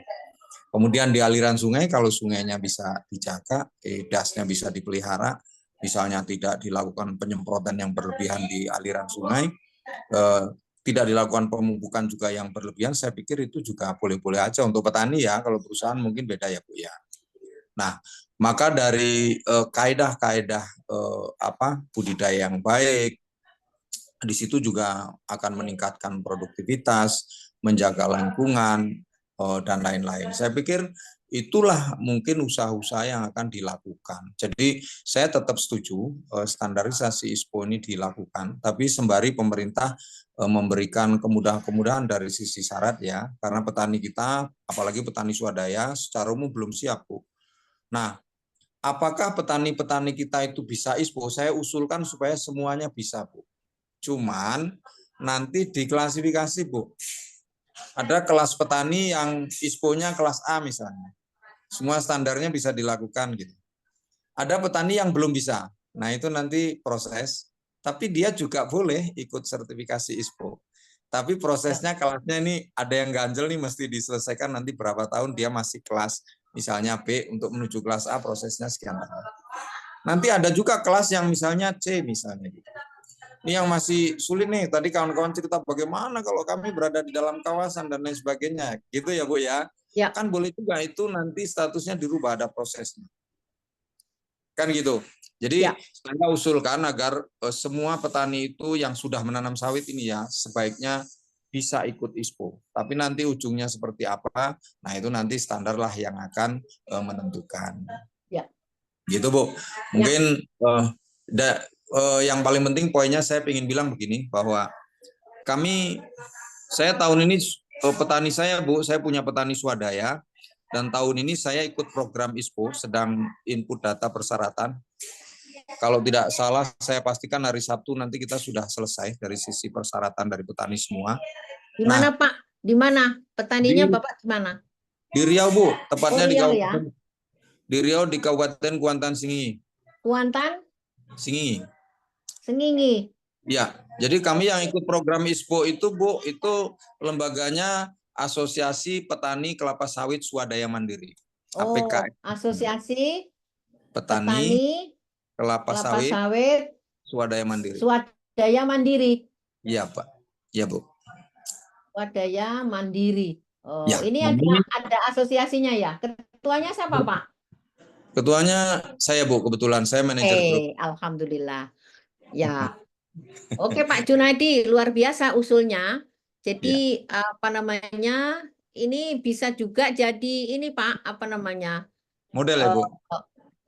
S5: Kemudian di aliran sungai, kalau sungainya bisa dijaga, dasnya bisa dipelihara, misalnya tidak dilakukan penyemprotan yang berlebihan di aliran sungai, tidak dilakukan pemupukan juga yang berlebihan, saya pikir itu juga boleh-boleh aja untuk petani ya. Kalau perusahaan mungkin beda ya Bu ya. Nah, maka dari kaedah-kaedah budidaya yang baik, di situ juga akan meningkatkan produktivitas, menjaga lingkungan, dan lain-lain. Saya pikir itulah mungkin usaha-usaha yang akan dilakukan. Jadi saya tetap setuju standarisasi ISPO ini dilakukan, tapi sembari pemerintah memberikan kemudahan-kemudahan dari sisi syarat ya, karena petani kita, apalagi petani swadaya, secara umum belum siap Bu. Nah, apakah petani-petani kita itu bisa ISPO? Saya usulkan supaya semuanya bisa Bu. Cuman nanti diklasifikasi Bu. Ada kelas petani yang ISPO-nya kelas A misalnya. Semua standarnya bisa dilakukan gitu. Ada petani yang belum bisa. Nah, itu nanti proses. Tapi dia juga boleh ikut sertifikasi ISPO. Tapi prosesnya kelasnya ini ada yang ganjel nih, mesti diselesaikan nanti berapa tahun dia masih kelas misalnya B, untuk menuju kelas A prosesnya sekian tahun. Nanti ada juga kelas yang misalnya C misalnya gitu. Ini yang masih sulit nih. Tadi kawan-kawan cerita bagaimana kalau kami berada di dalam kawasan dan lain sebagainya. Gitu ya Bu ya. Kan boleh juga itu nanti statusnya dirubah, ada prosesnya. Kan gitu. Jadi saya usulkan agar semua petani itu yang sudah menanam sawit ini ya sebaiknya bisa ikut ISPO. Tapi nanti ujungnya seperti apa, nah itu nanti standar lah yang akan menentukan. Gitu Bu. Mungkin yang paling penting poinnya saya ingin bilang begini, bahwa saya tahun ini petani saya Bu, saya punya petani swadaya, dan tahun ini saya ikut program ISPO, sedang input data persyaratan. Kalau tidak salah saya pastikan hari Sabtu nanti kita sudah selesai dari sisi persyaratan dari petani semua.
S2: Di mana Pak? Di mana? Petaninya Bapak di mana?
S5: Di Riau Bu, tepatnya
S2: Riau,
S5: di Riau di Kabupaten Kuantan Singingi.
S2: Kuantan?
S5: Singingi.
S2: Singingi.
S5: Ya, jadi kami yang ikut program ISPO itu Bu, itu lembaganya Asosiasi Petani Kelapa Sawit Swadaya Mandiri. APK.
S2: Asosiasi
S5: Petani Kelapa Sawit Swadaya Mandiri.
S2: Swadaya Mandiri.
S5: Iya Pak, iya Bu.
S2: Swadaya Mandiri. Ini ada asosiasinya ya. Ketuanya siapa Pak?
S5: Ketuanya saya Bu, kebetulan saya manajer grup.
S2: Alhamdulillah. Ya. Oke Pak Junadi, luar biasa usulnya. Jadi ini bisa juga jadi ini Pak,
S5: model ya Bu.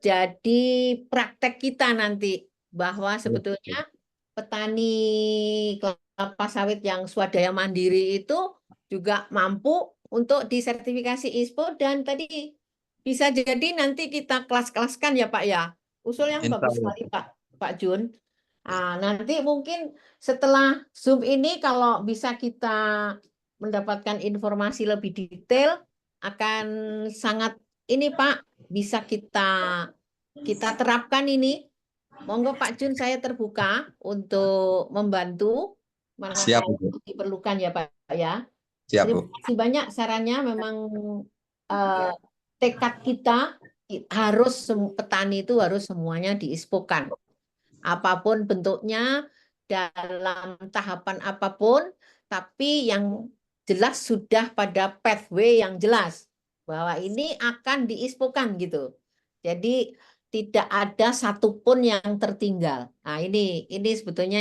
S2: Jadi praktek kita nanti bahwa sebetulnya petani kelapa sawit yang swadaya mandiri itu juga mampu untuk disertifikasi ISPO, dan tadi bisa jadi nanti kita kelas-kelaskan ya Pak ya. Usul yang bagus sekali Pak Jun. Nah, nanti mungkin setelah Zoom ini kalau bisa kita mendapatkan informasi lebih detail, akan sangat ini Pak, bisa kita terapkan ini. Monggo Pak Jun, saya terbuka untuk membantu manakala diperlukan ya Pak ya.
S5: Siap,
S2: Terima kasih banyak sarannya, memang tekad kita harus petani itu harus semuanya diispokan. Apapun bentuknya, dalam tahapan apapun, tapi yang jelas sudah pada pathway yang jelas bahwa ini akan diispokan gitu. Jadi tidak ada satupun yang tertinggal. Nah, ini sebetulnya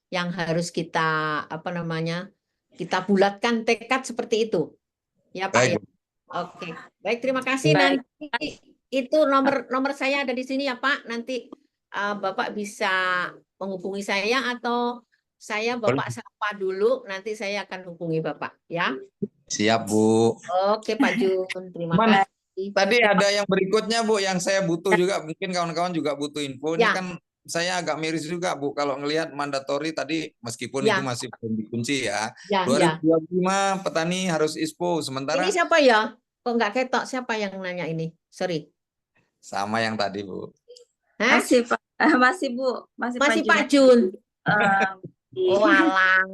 S2: yang harus kita kita bulatkan tekad seperti itu. Ya, Pak ya.
S5: Baik.
S2: Oke. Baik, terima kasih.
S1: Baik.
S2: Nanti itu nomor saya ada di sini ya, Pak. Nanti Bapak bisa menghubungi saya atau saya Bapak sapa dulu, nanti saya akan hubungi Bapak ya.
S5: Siap, Bu.
S2: Oke, Pak Jun, terima
S5: Mana?
S2: kasih.
S5: Tadi ada yang berikutnya, Bu, yang saya butuh juga. Mungkin kawan-kawan juga butuh info. Ini
S2: Ya.
S5: kan saya agak miris juga, Bu, kalau ngelihat mandatori tadi, meskipun
S2: Ya.
S5: itu masih belum dikunci ya.
S2: Ya,
S5: 2025 petani harus ISPO. Sementara
S2: ini siapa ya? Kok nggak ketok? Siapa yang nanya ini? Sorry.
S5: sama yang tadi, Bu.
S2: Hah?
S1: Masih Pak, masih Bu,
S2: Masih Pak Jun. Oh,
S1: Iya.
S2: alang.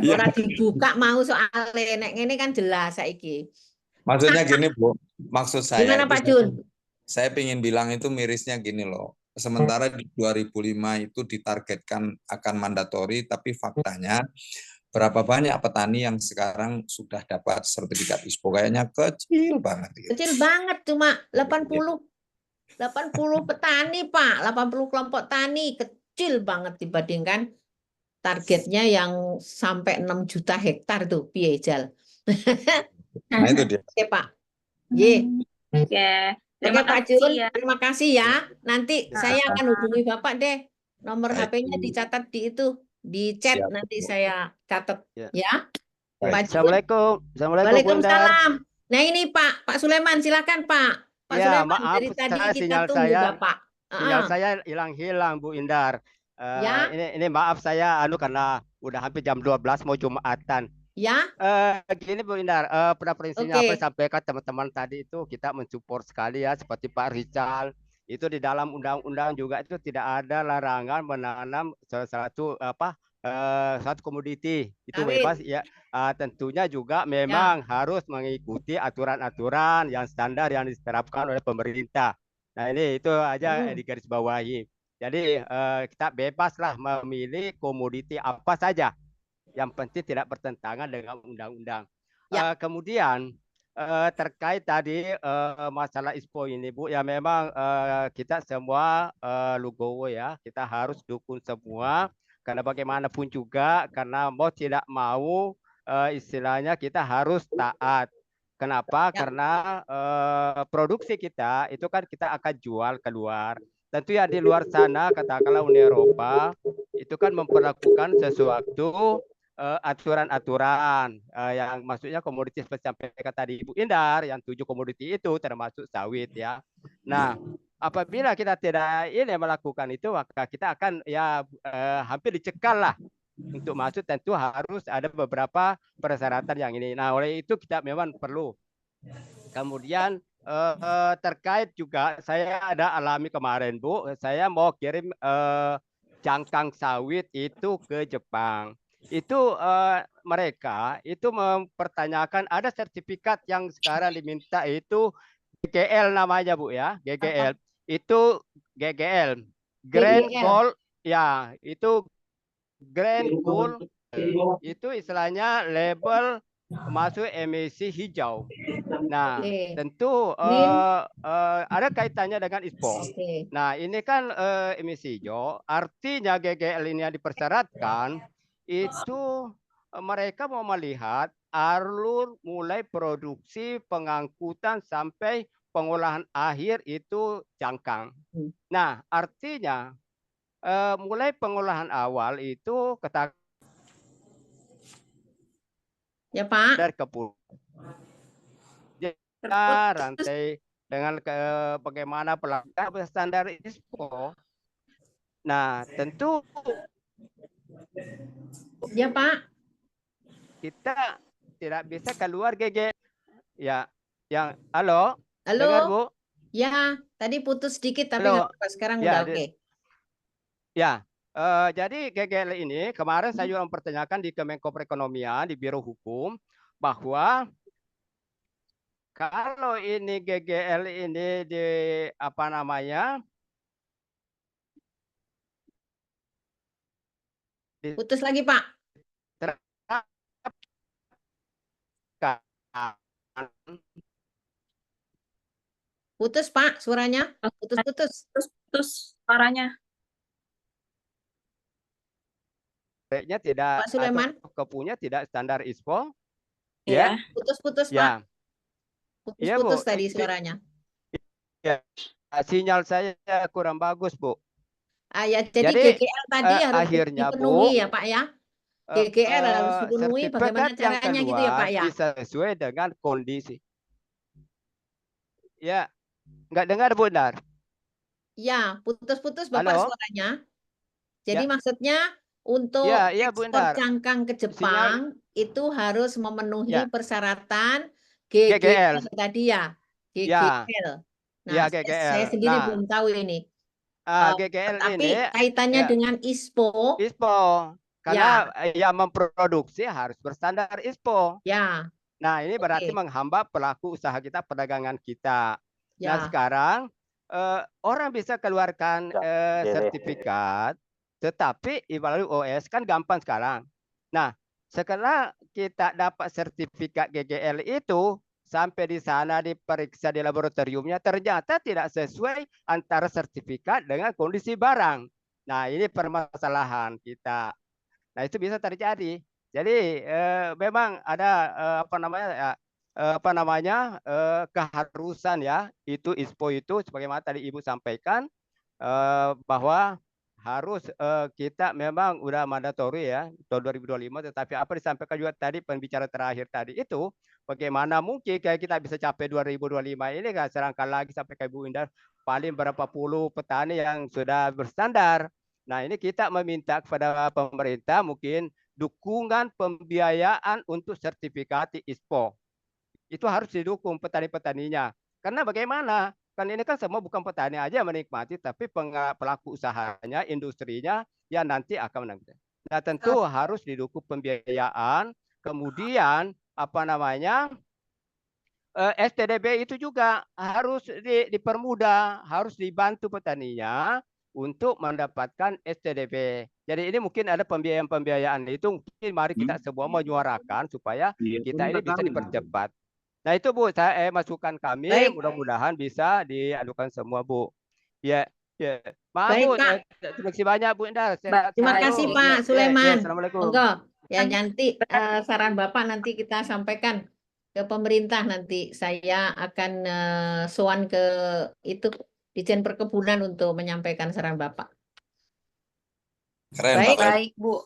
S2: Ora dibuka mau soalnya nek ngene kan jelas saiki.
S5: Maksudnya gini, Bu. Maksud saya
S2: Gimana
S5: itu
S2: Pak Jun?
S5: saya ingin bilang itu mirisnya gini loh. Sementara di 2005 itu ditargetkan akan mandatori, tapi faktanya berapa banyak petani yang sekarang sudah dapat sertifikat ISPO, kayaknya kecil banget. Gitu.
S2: Kecil banget, cuma 80 petani, Pak. 80 kelompok tani, kecil banget dibandingkan targetnya yang sampai 6 juta hektar tuh, piye Jal.
S5: Nah itu dia.
S2: Oke, Pak. Ye.
S1: Oke.
S2: Oke, Pak Jun,
S1: ya.
S2: terima kasih ya. Nanti saya akan hubungi Bapak deh. Nomor
S5: Baik.
S2: HP-nya dicatat di itu, di chat.
S5: Siap.
S2: Nanti saya catat ya.
S5: Baik.
S2: Pak Jun.
S7: Assalamualaikum. Assalamualaikum, Bu Indar.
S2: Waalaikumsalam. Nah ini Pak Sulaiman, silakan Pak. Pak
S7: Ya,
S2: Sulaiman,
S7: maaf,
S2: dari tadi
S7: saya
S2: kita
S7: sinyal
S2: tunggu
S7: saya
S2: Bapak.
S7: sinyal saya hilang-hilang, Bu Indar.
S2: Ya.
S7: Ini maaf saya karena udah hampir jam 12 mau Jumatan.
S2: Ya.
S7: Gini Bu Indar, pada prinsipnya apa yang disampaikan teman-teman tadi itu kita mensupport sekali ya, seperti Pak Rizal. Itu di dalam undang-undang juga itu tidak ada larangan menanam satu komoditi itu
S2: Sawit.
S7: bebas ya. Tentunya juga memang harus mengikuti aturan-aturan yang standar yang diterapkan oleh pemerintah. Nah ini itu aja digarisbawahi. Jadi kita bebaslah memilih komoditi apa saja. Yang penting tidak bertentangan dengan undang-undang.
S2: Ya.
S7: Kemudian terkait tadi masalah ISPO ini, Bu, ya memang kita semua Lugowo ya, kita harus dukung semua karena bagaimanapun juga karena mau tidak mau istilahnya kita harus taat. Kenapa?
S2: Ya.
S7: Karena produksi kita itu kan kita akan jual keluar. Tentu ya di luar sana katakanlah Uni Eropa itu kan memperlakukan sesuatu aturan-aturan yang maksudnya komoditi seperti sampaikan tadi Ibu Indar, yang 7 komoditi itu termasuk sawit ya. Nah, apabila kita tidak ini melakukan itu, maka kita akan ya hampir dicekal lah untuk masuk. Tentu harus ada beberapa persyaratan yang ini. Nah, oleh itu kita memang perlu. Kemudian terkait juga saya ada alami kemarin Bu, saya mau kirim cangkang sawit itu ke Jepang. Itu mereka itu mempertanyakan ada sertifikat yang sekarang diminta itu GGL namanya Bu ya, GGL. Itu GGL, Grand Gold ya, itu Grand Gold itu istilahnya label masuk emisi hijau. Nah, tentu ada kaitannya dengan ISPO. Nah, ini kan emisi hijau, artinya GGL ini yang dipersyaratkan itu mereka mau melihat alur mulai produksi, pengangkutan sampai pengolahan akhir itu cangkang. Nah, artinya mulai pengolahan awal itu
S2: ya Pak.
S7: Dari kebun rantai dengan bagaimana pelaksanaan standar ISPO. Nah, tentu
S2: ya Pak,
S7: kita tidak bisa keluar GG ya, yang halo
S2: dengar
S7: Bu?
S2: Ya, tadi putus sedikit tapi sekarang
S7: ya,
S2: udah oke.
S7: Ya, jadi GGL ini kemarin saya juga mempertanyakan di Kemenko Perekonomian di Biro Hukum bahwa kalau ini GGL ini di apa namanya?
S2: Putus lagi, Pak. Putus, Pak, suaranya. Putus-putus.
S1: Putus suaranya.
S7: Nya tidak
S2: Pak Sulaiman.
S7: atau kepunya tidak standar ISPO.
S1: Ya.
S2: Putus-putus, Pak.
S7: Ya. Iya, Bu.
S2: Putus-putus tadi suaranya.
S7: Ya. Sinyal saya kurang bagus, Bu.
S2: Ya, jadi GGL tadi harus
S7: akhirnya,
S2: dipenuhi
S7: Bu,
S2: ya, Pak ya. GGL harus dipenuhi. Bagaimana
S7: sertifikat yang
S2: caranya gitu ya, Pak ya?
S7: bisa sesuai dengan kondisi. Ya, nggak dengar, Bundar?
S2: Ya, putus-putus Bapak
S7: Halo?
S2: suaranya. Jadi
S7: Ya.
S2: maksudnya untuk
S7: Ya,
S2: ekspor
S7: Bundar.
S2: cangkang ke Jepang itu harus memenuhi
S7: Ya.
S2: persyaratan GGL tadi ya. GGL. Nah,
S7: Ya, GGL.
S2: saya sendiri belum tahu ini.
S7: GGL
S2: tapi
S7: ini
S2: kaitannya dengan ISPO.
S7: ISPO. Karena yang memproduksi harus berstandar ISPO.
S2: Ya.
S7: Nah, ini berarti menghambat pelaku usaha kita, perdagangan kita.
S2: Ya.
S7: Nah, sekarang orang bisa keluarkan sertifikat, tetapi melalui OS kan gampang sekarang. Nah, setelah kita dapat sertifikat GGL itu, sampai di sana diperiksa di laboratoriumnya, ternyata tidak sesuai antara sertifikat dengan kondisi barang. Nah, ini permasalahan kita. Nah, itu bisa terjadi. Jadi memang ada keharusan ya, itu ISPO itu sebagaimana tadi Ibu sampaikan bahwa harus kita memang udah mandatori ya tahun 2025, tetapi apa disampaikan juga tadi pembicara terakhir tadi itu, bagaimana mungkin kayak kita bisa capai 2025 ini kan, serangka lagi sampai ke Ibu Indah paling berapa puluh petani yang sudah berstandar. Nah, ini kita meminta kepada pemerintah mungkin dukungan pembiayaan untuk sertifikat ISPO. Itu harus didukung petani-petaninya. Karena bagaimana? Kan ini kan semua bukan petani aja menikmati, tapi pelaku usahanya, industrinya yang nanti akan menanggung. Nah, tentu harus didukung pembiayaan. Kemudian STDB itu juga harus dipermudah, harus dibantu petaninya untuk mendapatkan STDB. Jadi ini mungkin ada pembiayaan itu, mungkin mari kita semua menyuarakan supaya kita ini bisa dipercepat. Nah, itu Bu, saya masukan kami, mudah-mudahan bisa diadukan semua, Bu. Ya. Maaf,
S2: baik,
S7: Bu.
S2: Pak.
S7: Terima kasih banyak, Bu Indah.
S2: Terima kasih, Pak Sulaiman.
S7: Assalamualaikum.
S2: Ya, nanti saran Bapak nanti kita sampaikan ke pemerintah. Nanti saya akan sowan ke itu Dijen Perkebunan untuk menyampaikan saran Bapak.
S5: Keren,
S1: Baik, Bu.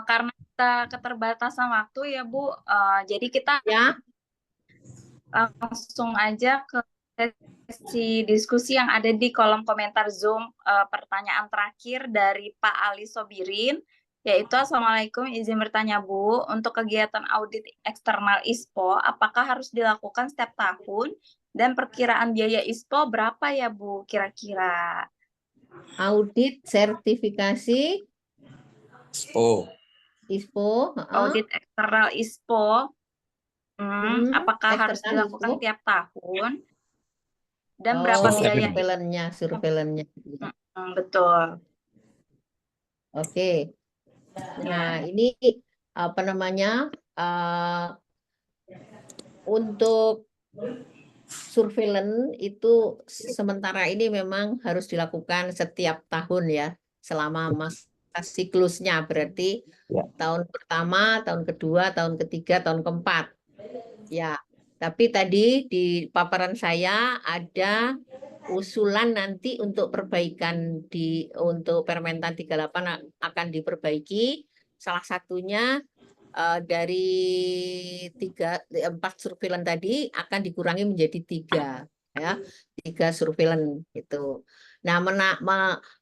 S1: Karena kita keterbatasan waktu ya, Bu. Jadi kita langsung aja ke sesi diskusi yang ada di kolom komentar Zoom. Pertanyaan terakhir dari Pak Ali Sobirin, yaitu Assalamualaikum, izin bertanya Bu, untuk kegiatan audit eksternal ISPO, apakah harus dilakukan setiap tahun? Dan perkiraan biaya ISPO berapa ya Bu kira-kira?
S2: Audit sertifikasi ISPO.
S1: Audit eksternal ISPO. Apakah harus dilakukan tiap tahun? Dan berapa biaya?
S2: Surveilannya.
S1: Betul.
S2: Oke. Nah, ini untuk surveillance itu sementara ini memang harus dilakukan setiap tahun ya, selama masa siklusnya, berarti tahun pertama, tahun kedua, tahun ketiga, tahun keempat. Ya, tapi tadi di paparan saya ada usulan nanti untuk perbaikan untuk Permentan 38 akan diperbaiki. Salah satunya dari 4 surveillance tadi akan dikurangi menjadi 3 surveillance gitu. Nah,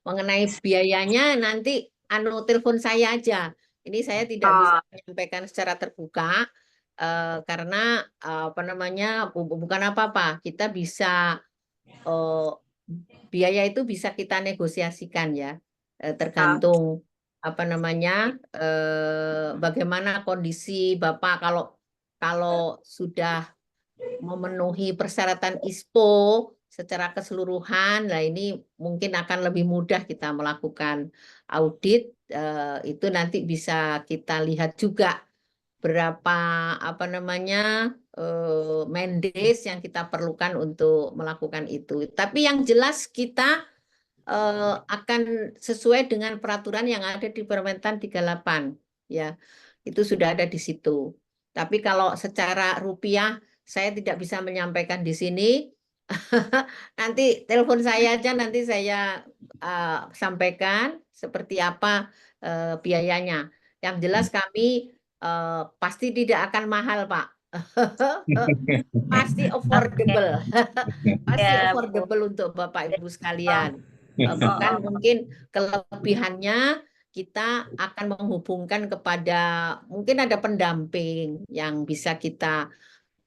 S2: mengenai biayanya nanti telepon saya aja. Ini saya tidak bisa menyampaikan secara terbuka karena bukan apa-apa. Kita bisa biaya itu bisa kita negosiasikan ya, tergantung bagaimana kondisi Bapak. Kalau sudah memenuhi persyaratan ISPO secara keseluruhan, nah ini mungkin akan lebih mudah kita melakukan audit. Itu nanti bisa kita lihat juga berapa mandates yang kita perlukan untuk melakukan itu. Tapi yang jelas kita akan sesuai dengan peraturan yang ada di Permentan 38, ya. Itu sudah ada di situ. Tapi kalau secara rupiah saya tidak bisa menyampaikan di sini. Nanti telepon saya aja, nanti saya sampaikan seperti apa biayanya. Yang jelas kami pasti tidak akan mahal, Pak. Pasti affordable. Pasti
S1: Ya, Bu.
S2: affordable untuk Bapak Ibu sekalian. Bahkan mungkin kelebihannya kita akan menghubungkan kepada, mungkin ada pendamping yang bisa kita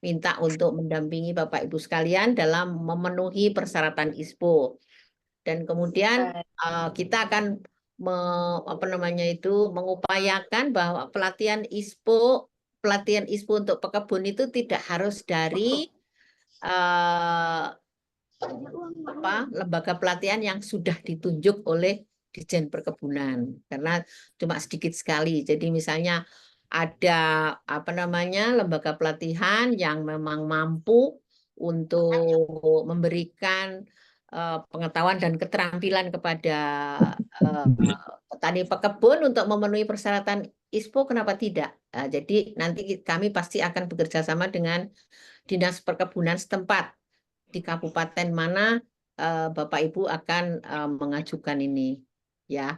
S2: minta untuk mendampingi Bapak Ibu sekalian dalam memenuhi persyaratan ISPO. Dan kemudian kita akan mengupayakan bahwa pelatihan ISPO untuk pekebun itu tidak harus dari lembaga pelatihan yang sudah ditunjuk oleh Ditjen Perkebunan, karena cuma sedikit sekali. Jadi misalnya ada lembaga pelatihan yang memang mampu untuk memberikan pengetahuan dan keterampilan kepada petani pekebun untuk memenuhi persyaratan ISPO, kenapa tidak? Jadi nanti kami pasti akan bekerja sama dengan Dinas Perkebunan setempat di kabupaten mana Bapak Ibu akan mengajukan ini, ya.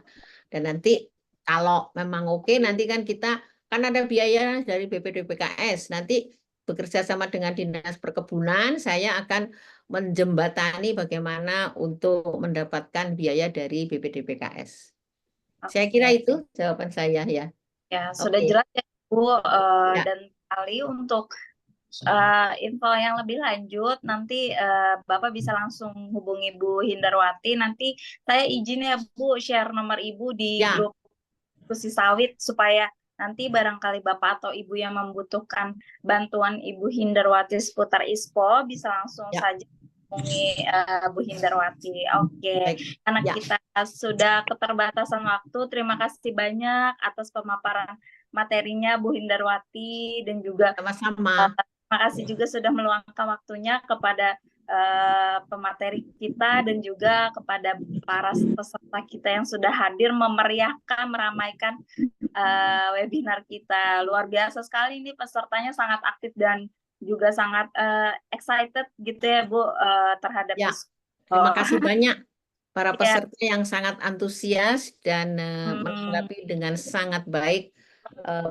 S2: Dan nanti kalau memang oke, nanti kan kita kan ada biaya dari BPDPKS. Nanti bekerja sama dengan Dinas Perkebunan, saya akan menjembatani bagaimana untuk mendapatkan biaya dari BPDPKS. Saya kira itu jawaban saya, ya.
S1: Ya, sudah
S2: Oke.
S1: jelas ya, Bu.
S2: Ya.
S1: Dan kali untuk info yang lebih lanjut, nanti Bapak bisa langsung hubungi Bu Hindarwati. Nanti saya izin ya, Bu, share nomor Ibu di
S2: Ya.
S1: grup diskusi sawit, supaya nanti barangkali Bapak atau Ibu yang membutuhkan bantuan Ibu Hindarwati seputar ISPO bisa langsung
S2: Ya.
S1: saja hubungi Bu Hindarwati. Oke.
S2: Baik.
S1: Karena
S2: Ya.
S1: kita sudah keterbatasan waktu, terima kasih banyak atas pemaparan materinya Bu Hindarwati, dan juga
S2: Sama-sama.
S1: terima kasih juga sudah meluangkan waktunya kepada pemateri kita dan juga kepada para peserta kita yang sudah hadir memeriahkan, meramaikan webinar kita. Luar biasa sekali, ini pesertanya sangat aktif dan juga sangat excited gitu ya, Bu, terhadap
S2: Ya.
S1: ISPO.
S2: Terima kasih banyak para
S1: Ya.
S2: peserta yang sangat antusias dan menanggapi dengan sangat baik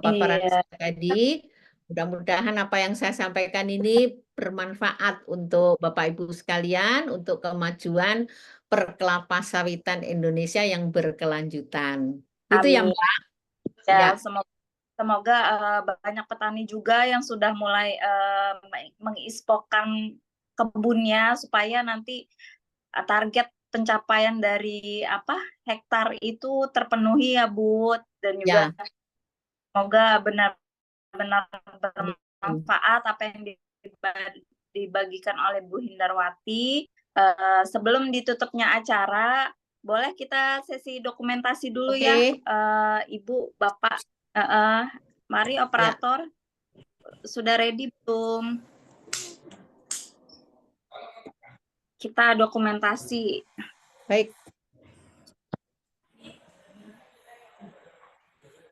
S2: paparan
S1: Iya.
S2: saya tadi. Mudah-mudahan apa yang saya sampaikan ini bermanfaat untuk Bapak Ibu sekalian, untuk kemajuan perkelapa sawitan Indonesia yang berkelanjutan. Itu ya,
S1: Amin.
S2: Mbak?
S1: Ya,
S2: Ya.
S1: semoga banyak petani juga yang sudah mulai mengispokan kebunnya, supaya nanti target pencapaian dari hektar itu terpenuhi ya, Bu. Dan juga semoga benar-benar bermanfaat apa yang dibagikan oleh Bu Hindarwati. Sebelum ditutupnya acara, boleh kita sesi dokumentasi dulu ya, Ibu, Bapak. Mari operator, sudah ready belum? Kita dokumentasi.
S2: Baik.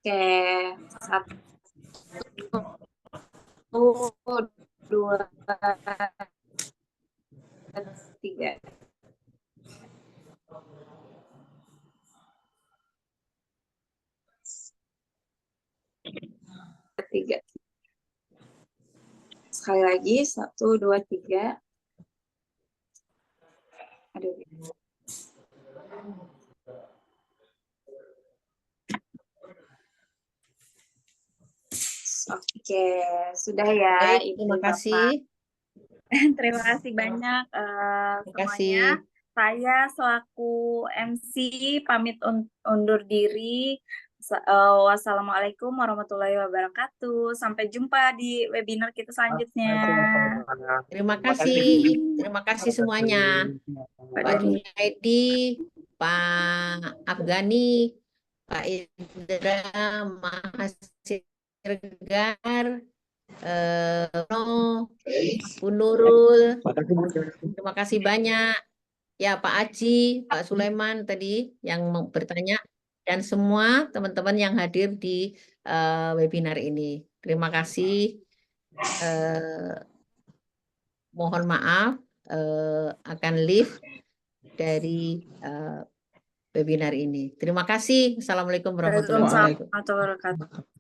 S1: Oke, 1, 2, 3. Sekali lagi, 1, 2, 3. Aduh. Oke, sudah ya.
S2: Baik, terima kasih.
S1: Terima kasih banyak semuanya. Saya selaku MC pamit undur diri. Wassalamualaikum warahmatullahi wabarakatuh. Sampai jumpa di webinar kita selanjutnya.
S2: Terima kasih semuanya. Pak Junaidi, Pak Afgani, Pak Indra, Mahasirgar, Bu Nurul, terima kasih banyak. Ya, Pak Aji, Pak Sulaiman tadi yang bertanya, dan semua teman-teman yang hadir di webinar ini. Terima kasih. Mohon maaf akan live dari webinar ini. Terima kasih. Assalamualaikum warahmatullahi wabarakatuh.
S1: Waalaikumsalam warahmatullahi wabarakatuh.